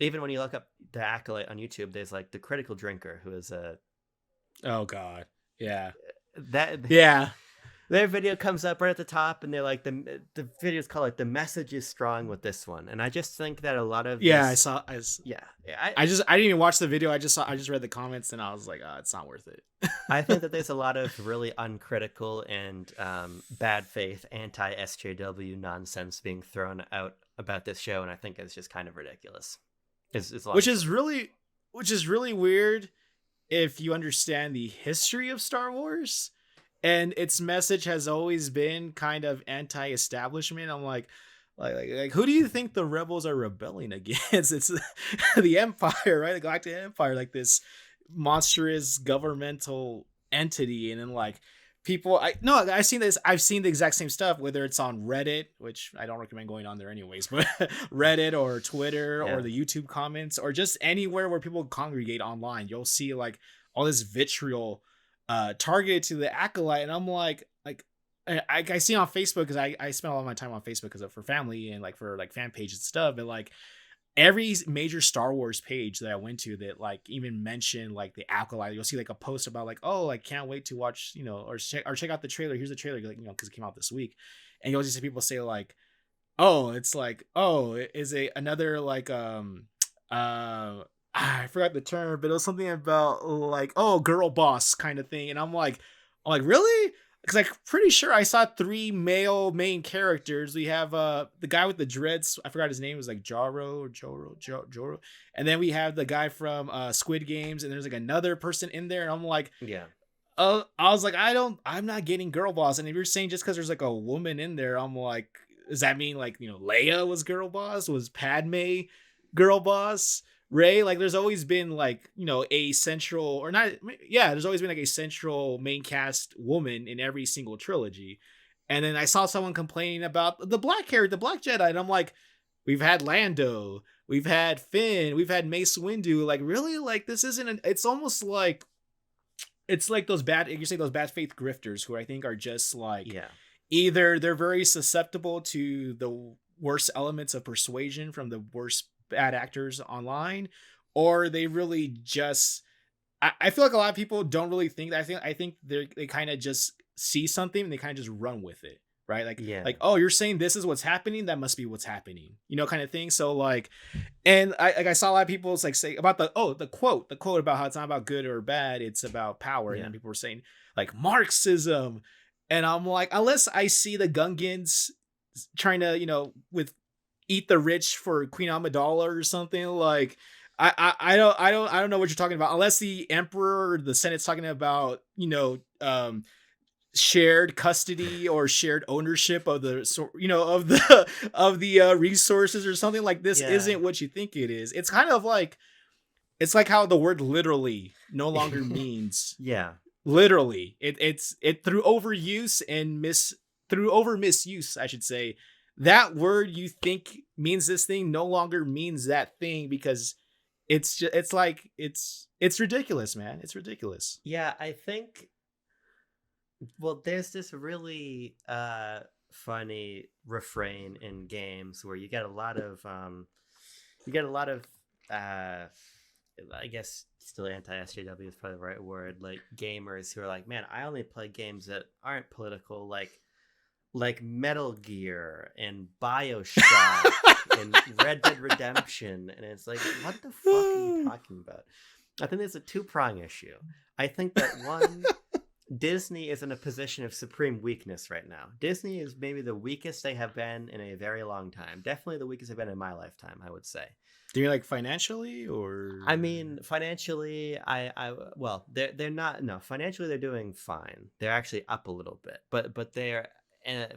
Even when you look up the Acolyte on YouTube, there's like the Critical Drinker, who is a Oh God. Yeah. That Yeah. their video comes up right at the top, and they're like the video's called like the message is strong with this one, and I just think that a lot of Yeah. I this, saw. yeah, I didn't even watch the video. I just read the comments and I was like, it's not worth it. I think that there's a lot of really uncritical and bad faith anti SJW nonsense being thrown out about this show, and I think it's just kind of ridiculous. It's a long which story. is really which is really weird if you understand the history of Star Wars. And its message has always been kind of anti-establishment. I'm like, who do you think the rebels are rebelling against? It's the Empire, right? The Galactic Empire, like this monstrous governmental entity. And then like people, I've seen the exact same stuff, whether it's on Reddit, which I don't recommend going on there anyways, but Reddit or Twitter or Yeah, the YouTube comments or just anywhere where people congregate online. You'll see like all this vitriol targeted to the Acolyte, and I'm like I see on Facebook because I spend a lot of my time on Facebook because for family and like for like fan pages and stuff, but like every major Star Wars page that I went to that like even mentioned like the Acolyte, you'll see like a post about like, oh, like can't wait to watch, or check out the trailer. Here's the trailer, like, because it came out this week, and you'll just see people say like, oh, it's like, oh, is it another like I forgot the term, but it was something about like, oh, girl boss kind of thing. And I'm like, really? Because I'm pretty sure I saw 3 male main characters. We have the guy with the dreads. I forgot his name. It was like Joro. And then we have the guy from Squid Games. And there's like another person in there. And I'm like, yeah, I was like, I'm not getting girl boss. And if you're saying just because there's like a woman in there, I'm like, does that mean like, Leia was girl boss? Was Padme girl boss? Ray? Like, there's always been like, a central or not. Yeah, there's always been like a central main cast woman in every single trilogy. And then I saw someone complaining about the black character, the black Jedi. And I'm like, we've had Lando, we've had Finn, we've had Mace Windu. Like, really? Like, this isn't, it's almost like, it's like those bad, you say those bad faith grifters who I think are just like, yeah, either they're very susceptible to the worst elements of persuasion from the worst bad actors online, or they really just, I feel like a lot of people don't really think that. I think they kind of just see something and they kind of just run with it, right? yeah, Oh, you're saying this is what's happening, that must be what's happening, kind of thing. So like, and I saw a lot of people like say about the quote about how it's not about good or bad, it's about power. And yeah. then people were saying like Marxism, and I'm like, unless I see the Gungans trying to, with eat the rich for Queen Amidala or something, like I don't know what you're talking about, unless the Emperor or the Senate's talking about, shared custody or shared ownership of the of the resources or something. Like, this Yeah. isn't what you think it is. It's kind of like, it's like how the word literally no longer means Yeah. literally. It through overuse and through over misuse, I should say. That word you think means this thing no longer means that thing, because it's just, it's ridiculous, man. It's ridiculous. Yeah, I think, well, there's this really funny refrain in games where you get a lot of uh I guess still anti-SJW is probably the right word, like gamers who are like, man, I only play games that aren't political, like Metal Gear and BioShock and Red Dead Redemption, and it's like, what the fuck are you talking about? I think there's a two-prong issue. I think that one, Disney is in a position of supreme weakness right now. Disney is maybe the weakest they have been in a very long time. Definitely the weakest they've been in my lifetime, I would say. Do you like financially or? I mean, financially, well, they're not. No, financially, they're doing fine. They're actually up a little bit, but they're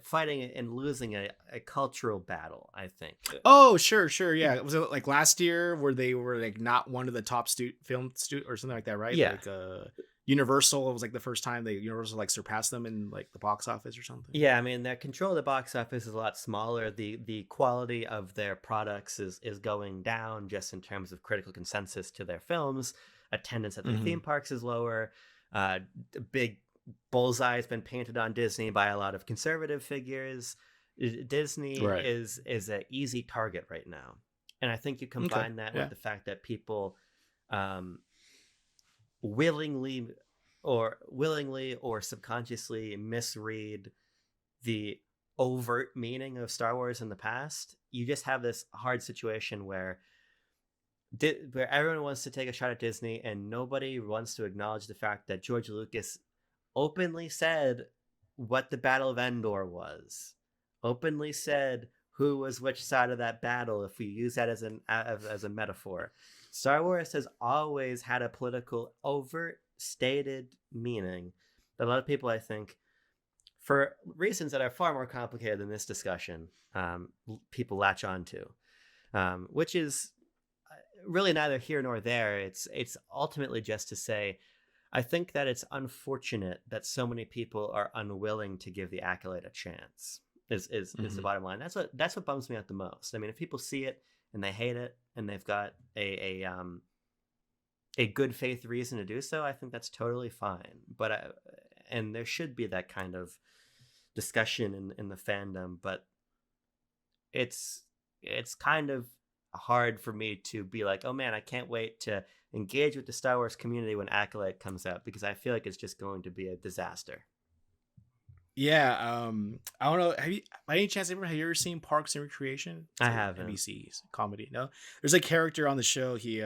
fighting and losing a cultural battle, I think. Oh, sure, yeah. Was it like last year where they were like not one of the top film or something like that, right? Yeah. Like Universal, it was like the first time Universal like surpassed them in like the box office or something. Yeah, I mean, their control of the box office is a lot smaller. The quality of their products is going down just in terms of critical consensus to their films. Attendance at their theme parks is lower. Big bullseye has been painted on Disney by a lot of conservative figures. Disney is an easy target right now, and I think you combine that with the fact that people willingly or willingly or subconsciously misread the overt meaning of Star Wars in the past, you just have this hard situation where everyone wants to take a shot at Disney and nobody wants to acknowledge the fact that George Lucas openly said what the Battle of Endor was, openly said who was which side of that battle, if we use that as a metaphor. Star Wars has always had a political overt stated meaning that a lot of people, I think, for reasons that are far more complicated than this discussion, people latch on to, which is really neither here nor there. It's ultimately just to say, I think that it's unfortunate that so many people are unwilling to give the Acolyte a chance. Is the bottom line. That's what bums me out the most. I mean, if people see it and they hate it and they've got a good faith reason to do so, I think that's totally fine. But and there should be that kind of discussion in the fandom, but it's kind of hard for me to be like, oh man, I can't wait to engage with the Star Wars community when Acolyte comes out, because I feel like it's just going to be a disaster. Yeah, I don't know. Have you, by any chance, have you ever seen Parks and Recreation? It's I like haven't. NBC's comedy. No, there's a character on the show. He's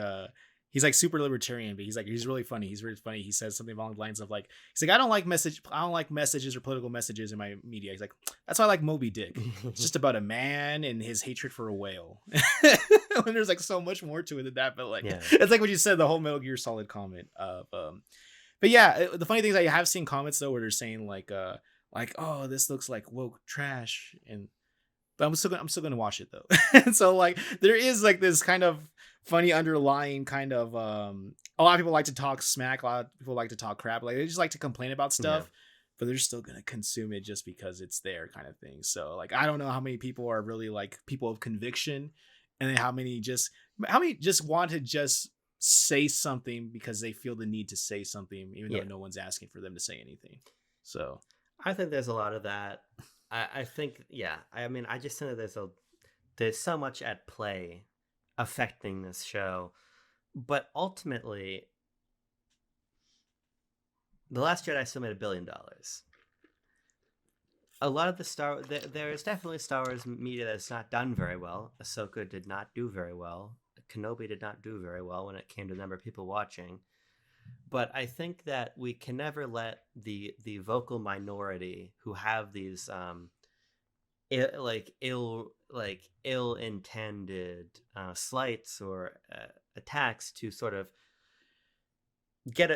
like super libertarian, but he's really funny. He's really funny. He says something along the lines of like, he's like, I don't like messages or political messages in my media. He's like, that's why I like Moby Dick. It's just about a man and his hatred for a whale. And there's like so much more to it than that. But like, it's like what you said, the whole Metal Gear Solid comment of, but yeah, the funny thing is I have seen comments though where they're saying like, oh, this looks like woke trash, but I'm still gonna watch it though. And so like there is like this kind of funny underlying kind of a lot of people like to talk smack, a lot of people like to talk crap, like they just like to complain about stuff, but they're still gonna consume it just because it's there kind of thing. So like I don't know how many people are really like people of conviction, and then how many just want to just say something because they feel the need to say something even though no one's asking for them to say anything. So I think there's a lot of that. I think, I mean, I just think that there's so much at play affecting this show, but ultimately, The Last Jedi still made $1 billion. A lot of there is definitely Star Wars media that's not done very well. Ahsoka did not do very well. Kenobi did not do very well when it came to the number of people watching. But I think that we can never let the vocal minority who have these ill-intended slights or attacks to sort of get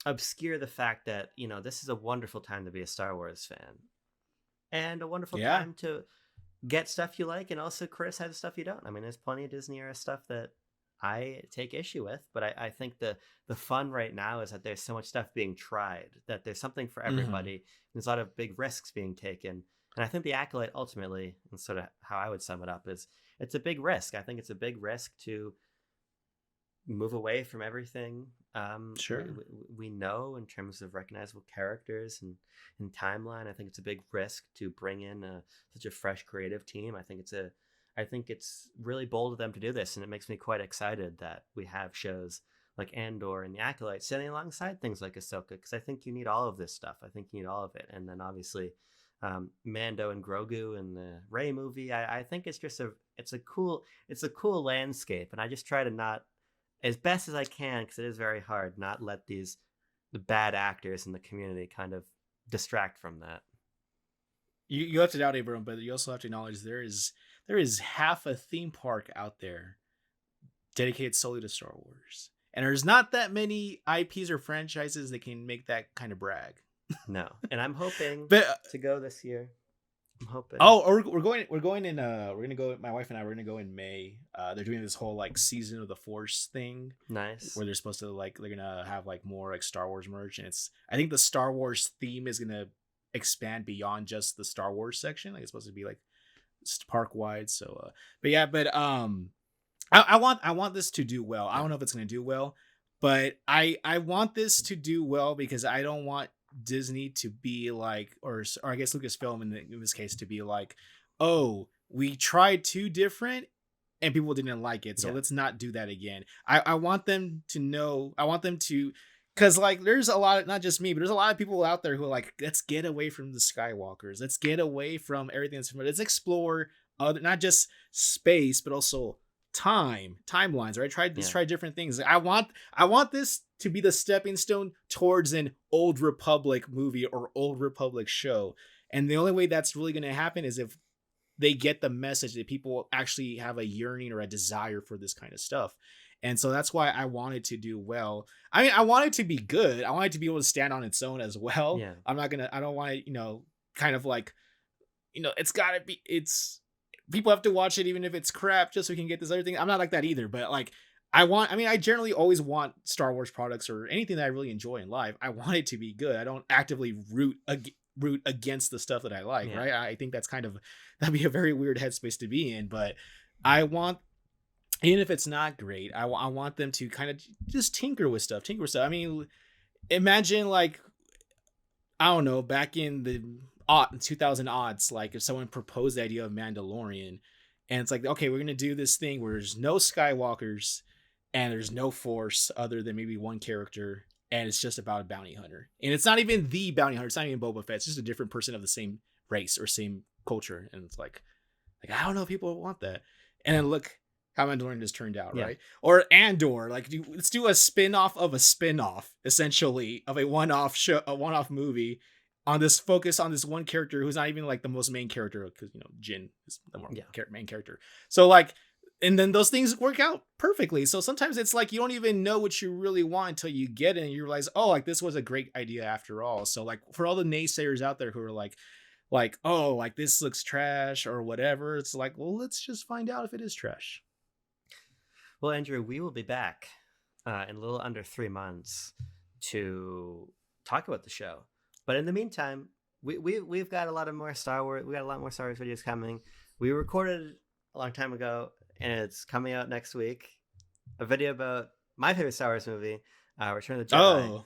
obscure the fact that this is a wonderful time to be a Star Wars fan, and a wonderful time to get stuff you like and also criticize stuff you don't. I mean, there's plenty of Disney era stuff that I take issue with, but I think the fun right now is that there's so much stuff being tried, that there's something for everybody. There's a lot of big risks being taken. And I think the Acolyte ultimately, and sort of how I would sum it up, is it's a big risk. I think it's a big risk to move away from everything we know in terms of recognizable characters and timeline. I think it's a big risk to bring in such a fresh creative team. I think it's really bold of them to do this, and it makes me quite excited that we have shows like Andor and the Acolyte sitting alongside things like Ahsoka, because I think you need all of this stuff. I think you need all of it. And then obviously Mando and Grogu in the Rey movie. I think it's just it's a cool landscape, and I just try to not, as best as I can, because it is very hard, not let the bad actors in the community kind of distract from that. You have to doubt Abram, but you also have to acknowledge there is half a theme park out there dedicated solely to Star Wars, and there's not that many IPs or franchises that can make that kind of brag. No, and I'm hoping to go this year. I'm hoping. Oh, we're going in. We're gonna go. My wife and I. We're gonna go in May. They're doing this whole like season of the Force thing. Nice. Where they're supposed to they're gonna have like more like Star Wars merch, and I think the Star Wars theme is gonna expand beyond just the Star Wars section. Like it's supposed to be like park wide. So, I want this to do well. I don't know if it's gonna do well, but I want this to do well because I don't want Disney to be like, or I guess Lucasfilm in this case to be like, oh, we tried too different and people didn't like it, so let's not do that again. I want them to know. I want them to Because like there's a lot of, not just me, but there's a lot of people out there who are like, let's get away from the Skywalkers, let's get away from everything that's familiar, let's explore other, not just space but also timelines, right? Yeah. Try different things. I want this to be the stepping stone towards an Old Republic movie or Old Republic show, and the only way that's really going to happen is if they get the message that people actually have a yearning or a desire for this kind of stuff. And so that's why I wanted to do well. I mean, I want it to be good. I want it to be able to stand on its own as well. Yeah. I don't want to, kind of like, it's gotta be, people have to watch it even if it's crap just so we can get this other thing. I'm not like that either, but like, I generally always want Star Wars products or anything that I really enjoy in life. I want it to be good. I don't actively root against the stuff that I like, right? I think that'd be a very weird headspace to be in, but I want, even if it's not great, I want them to kind of just tinker with stuff. I mean, imagine like, I don't know, back in the 2000 odds, like if someone proposed the idea of Mandalorian, and it's like, okay, we're gonna do this thing where there's no Skywalkers and there's no Force other than maybe one character, and it's just about a bounty hunter, and it's not even the bounty hunter, it's not even Boba Fett, it's just a different person of the same race or same culture, and it's like I don't know if people want that, and then look how Mandalorian has turned out, right? Or Andor, like let's do a spin-off of a spin-off, essentially, of a one-off show, a one-off movie on this focus on this one character who's not even like the most main character, because Jin is the more main character. So like, and then those things work out perfectly. So sometimes it's like you don't even know what you really want until you get it and you realize, oh, like this was a great idea after all. So like for all the naysayers out there who are like, oh, like this looks trash or whatever, it's like, well, let's just find out if it is trash. Well, Andrew, we will be back in a little under 3 months to talk about the show. But in the meantime, we've got a lot more Star Wars videos coming. We recorded a long time ago, and it's coming out next week. A video about my favorite Star Wars movie, Return of the Jedi. Oh,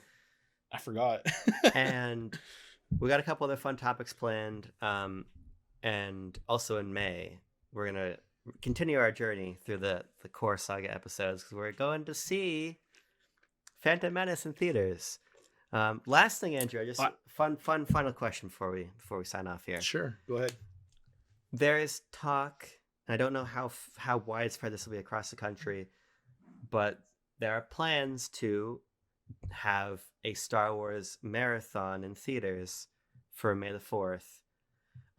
I forgot. And we got a couple other fun topics planned. And also in May, we're gonna continue our journey through the core saga episodes, because we're going to see Phantom Menace in theaters. Last thing, Andrew, just fun final question before we sign off here. Sure, go ahead. There is talk, and I don't know how widespread this will be across the country, but there are plans to have a Star Wars marathon in theaters for May the 4th.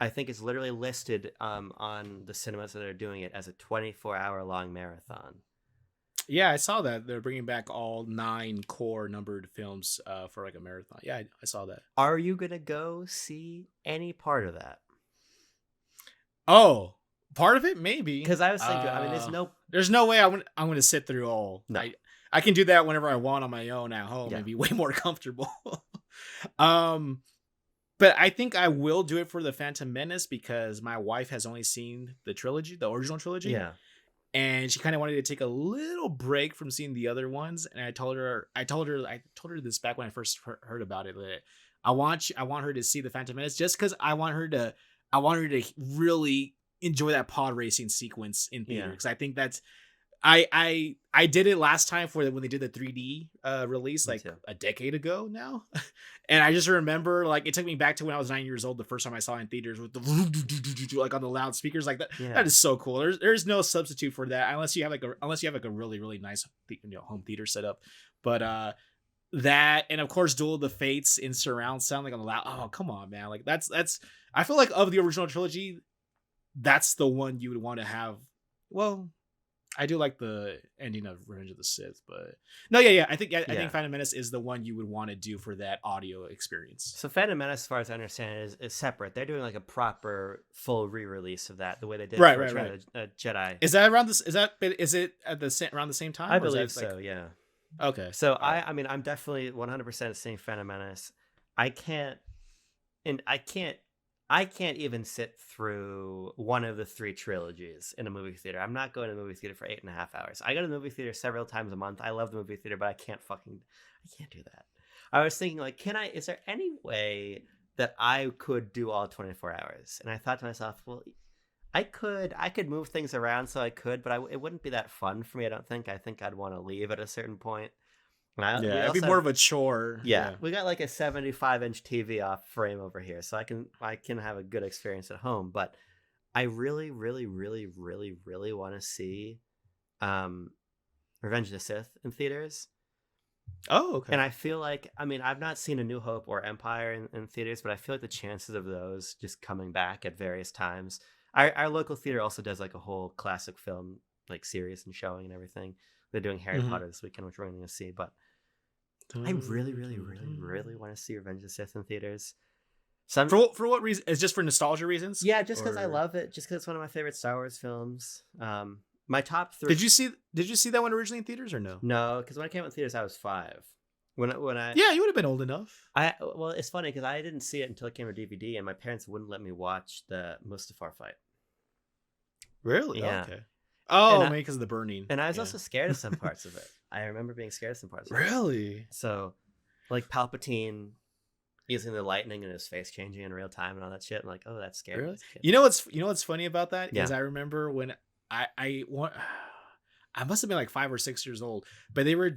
I think it's literally listed on the cinemas that are doing it as a 24-hour long marathon. Yeah, I saw that. They're bringing back all 9 core numbered films for like a marathon. Yeah, I saw that. Are you going to go see any part of that? Oh, part of it? Maybe. Because I was thinking, I mean, there's no way I'm going to sit through all. No. I can do that whenever I want on my own at home and be way more comfortable. But I think I will do it for the Phantom Menace because my wife has only seen the original trilogy. Yeah. And she kind of wanted to take a little break from seeing the other ones. And I told her this back when I first heard about it, that I want her to see the Phantom Menace just because I want her to really enjoy that pod racing sequence in theater. Because I think that's, I did it last time when they did the 3D release like a decade ago now. And I just remember like it took me back to when I was 9 years old the first time I saw it in theaters with the like on the loudspeakers like that. Yeah. That is so cool. There's no substitute for that unless you have like a really, really nice home theater setup. But that, and of course Duel of the Fates in surround sound like on the loud. Oh, come on, man. Like that's I feel like of the original trilogy, that's the one you would want to have. Well, I do like the ending of Revenge of the Sith, but no, yeah. I think Phantom Menace is the one you would want to do for that audio experience. So Phantom Menace, as far as I understand, is separate. They're doing like a proper full re-release of that, the way they did right. Jedi. Is that around this? Is it at around the same time? I believe so. Yeah. Okay. So I mean, I'm definitely 100% seeing Phantom Menace. I can't even sit through one of the 3 trilogies in a movie theater. I'm not going to the movie theater for 8.5 hours. I go to the movie theater several times a month. I love the movie theater, but I can't do that. I was thinking like, is there any way that I could do all 24 hours? And I thought to myself, well, I could move things around so I could, but it wouldn't be that fun for me. I don't think. I think I'd want to leave at a certain point. Yeah, We it'd be also more have, of a chore. yeah, Yeah. we got like a 75-inch TV off frame over here, so I can have a good experience at home. But I really, really, really, really, really want to see um, Revenge of the Sith in theaters. Oh, And okay. I feel like, I mean, I've not seen A New Hope or Empire in theaters, but I feel like the chances of those just coming back at various times. Our local theater also does like a whole classic film like series and showing and everything. They're doing Harry Mm-hmm. Potter this weekend, which we're going to see. But I really, really, really, really want to see Revenge of the Sith in theaters. Some, For what reason? It's just for nostalgia reasons, yeah, just because I or love it, just because it's one of my favorite Star Wars films. My top three. did you see that one originally in theaters or no? No, because when I came out in theaters, I was 5. When I Yeah, you would have been old enough. well, it's funny because I didn't see it until it came to DVD, and my parents wouldn't let me watch the Mustafar fight. Really? Yeah, Okay. and Oh, I, maybe because of the burning. and I was Yeah. also scared of some parts of it. I remember being scared of some parts of it. Really? So, like Palpatine using the lightning and his face changing in real time and all that shit. I'm like, oh, that's scary. Really? As a kid. You know what's funny about that Yeah. is I remember when I want I must have been like 5 or 6 years old, but they were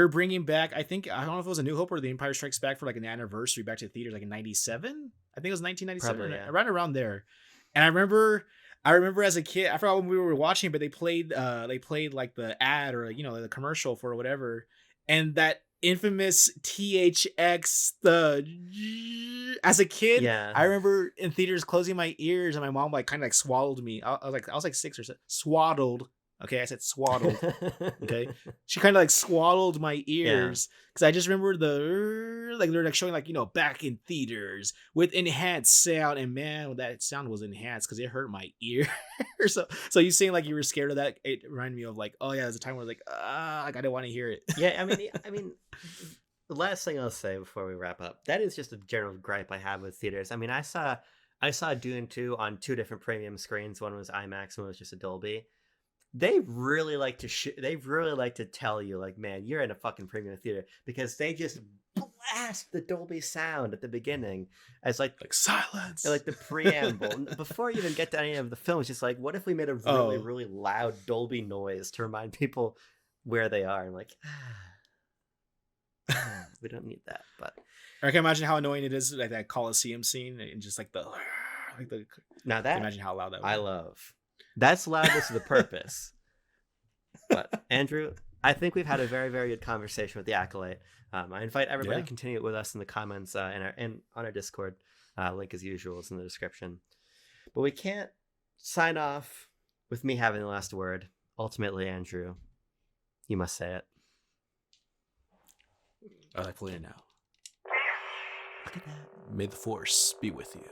bringing back, I don't know if it was A New Hope or The Empire Strikes Back for like an anniversary back to the theaters like in 97. I think it was 1997 Probably, yeah. right around there. And I remember as a kid, I forgot when we were watching, but they played like the ad or the commercial for whatever, and that infamous THX as a kid, Yeah. I remember in theaters closing my ears and my mom like kind of like swallowed me. I was like 6 or 7, swaddled. Okay, I said swaddled. Okay, she kind of like swaddled my Yeah. ears because I just remember they're like showing like back in theaters with enhanced sound, and man, that sound was enhanced because it hurt my ear. So you saying like you were scared of that, it reminded me of like, oh yeah, there's a time where like I didn't want to hear it. Yeah, I mean, the last thing I'll say before we wrap up, that is just a general gripe I have with theaters. I mean, I saw Dune 2 on 2 different premium screens. One was IMAX, one was just a Dolby. They really like to they really like to tell you like, man, you're in a fucking premium theater because they just blast the Dolby sound at the beginning as like Silence. like the preamble before you even get to any of the film. It's just like, what if we made a really Oh. really loud Dolby noise to remind people where they are? I'm like, we don't need that. But I can imagine how annoying it is, like that Coliseum scene and just like the now I that can imagine how loud that was. I love. That's loudness of the purpose. But Andrew, I think we've had a very, very good conversation with the Acolyte. I invite everybody to continue it with us in the comments and on our Discord. Link as usual is in the description. But we can't sign off with me having the last word. Ultimately, Andrew, you must say it. I play it now. Look at that. May the force be with you.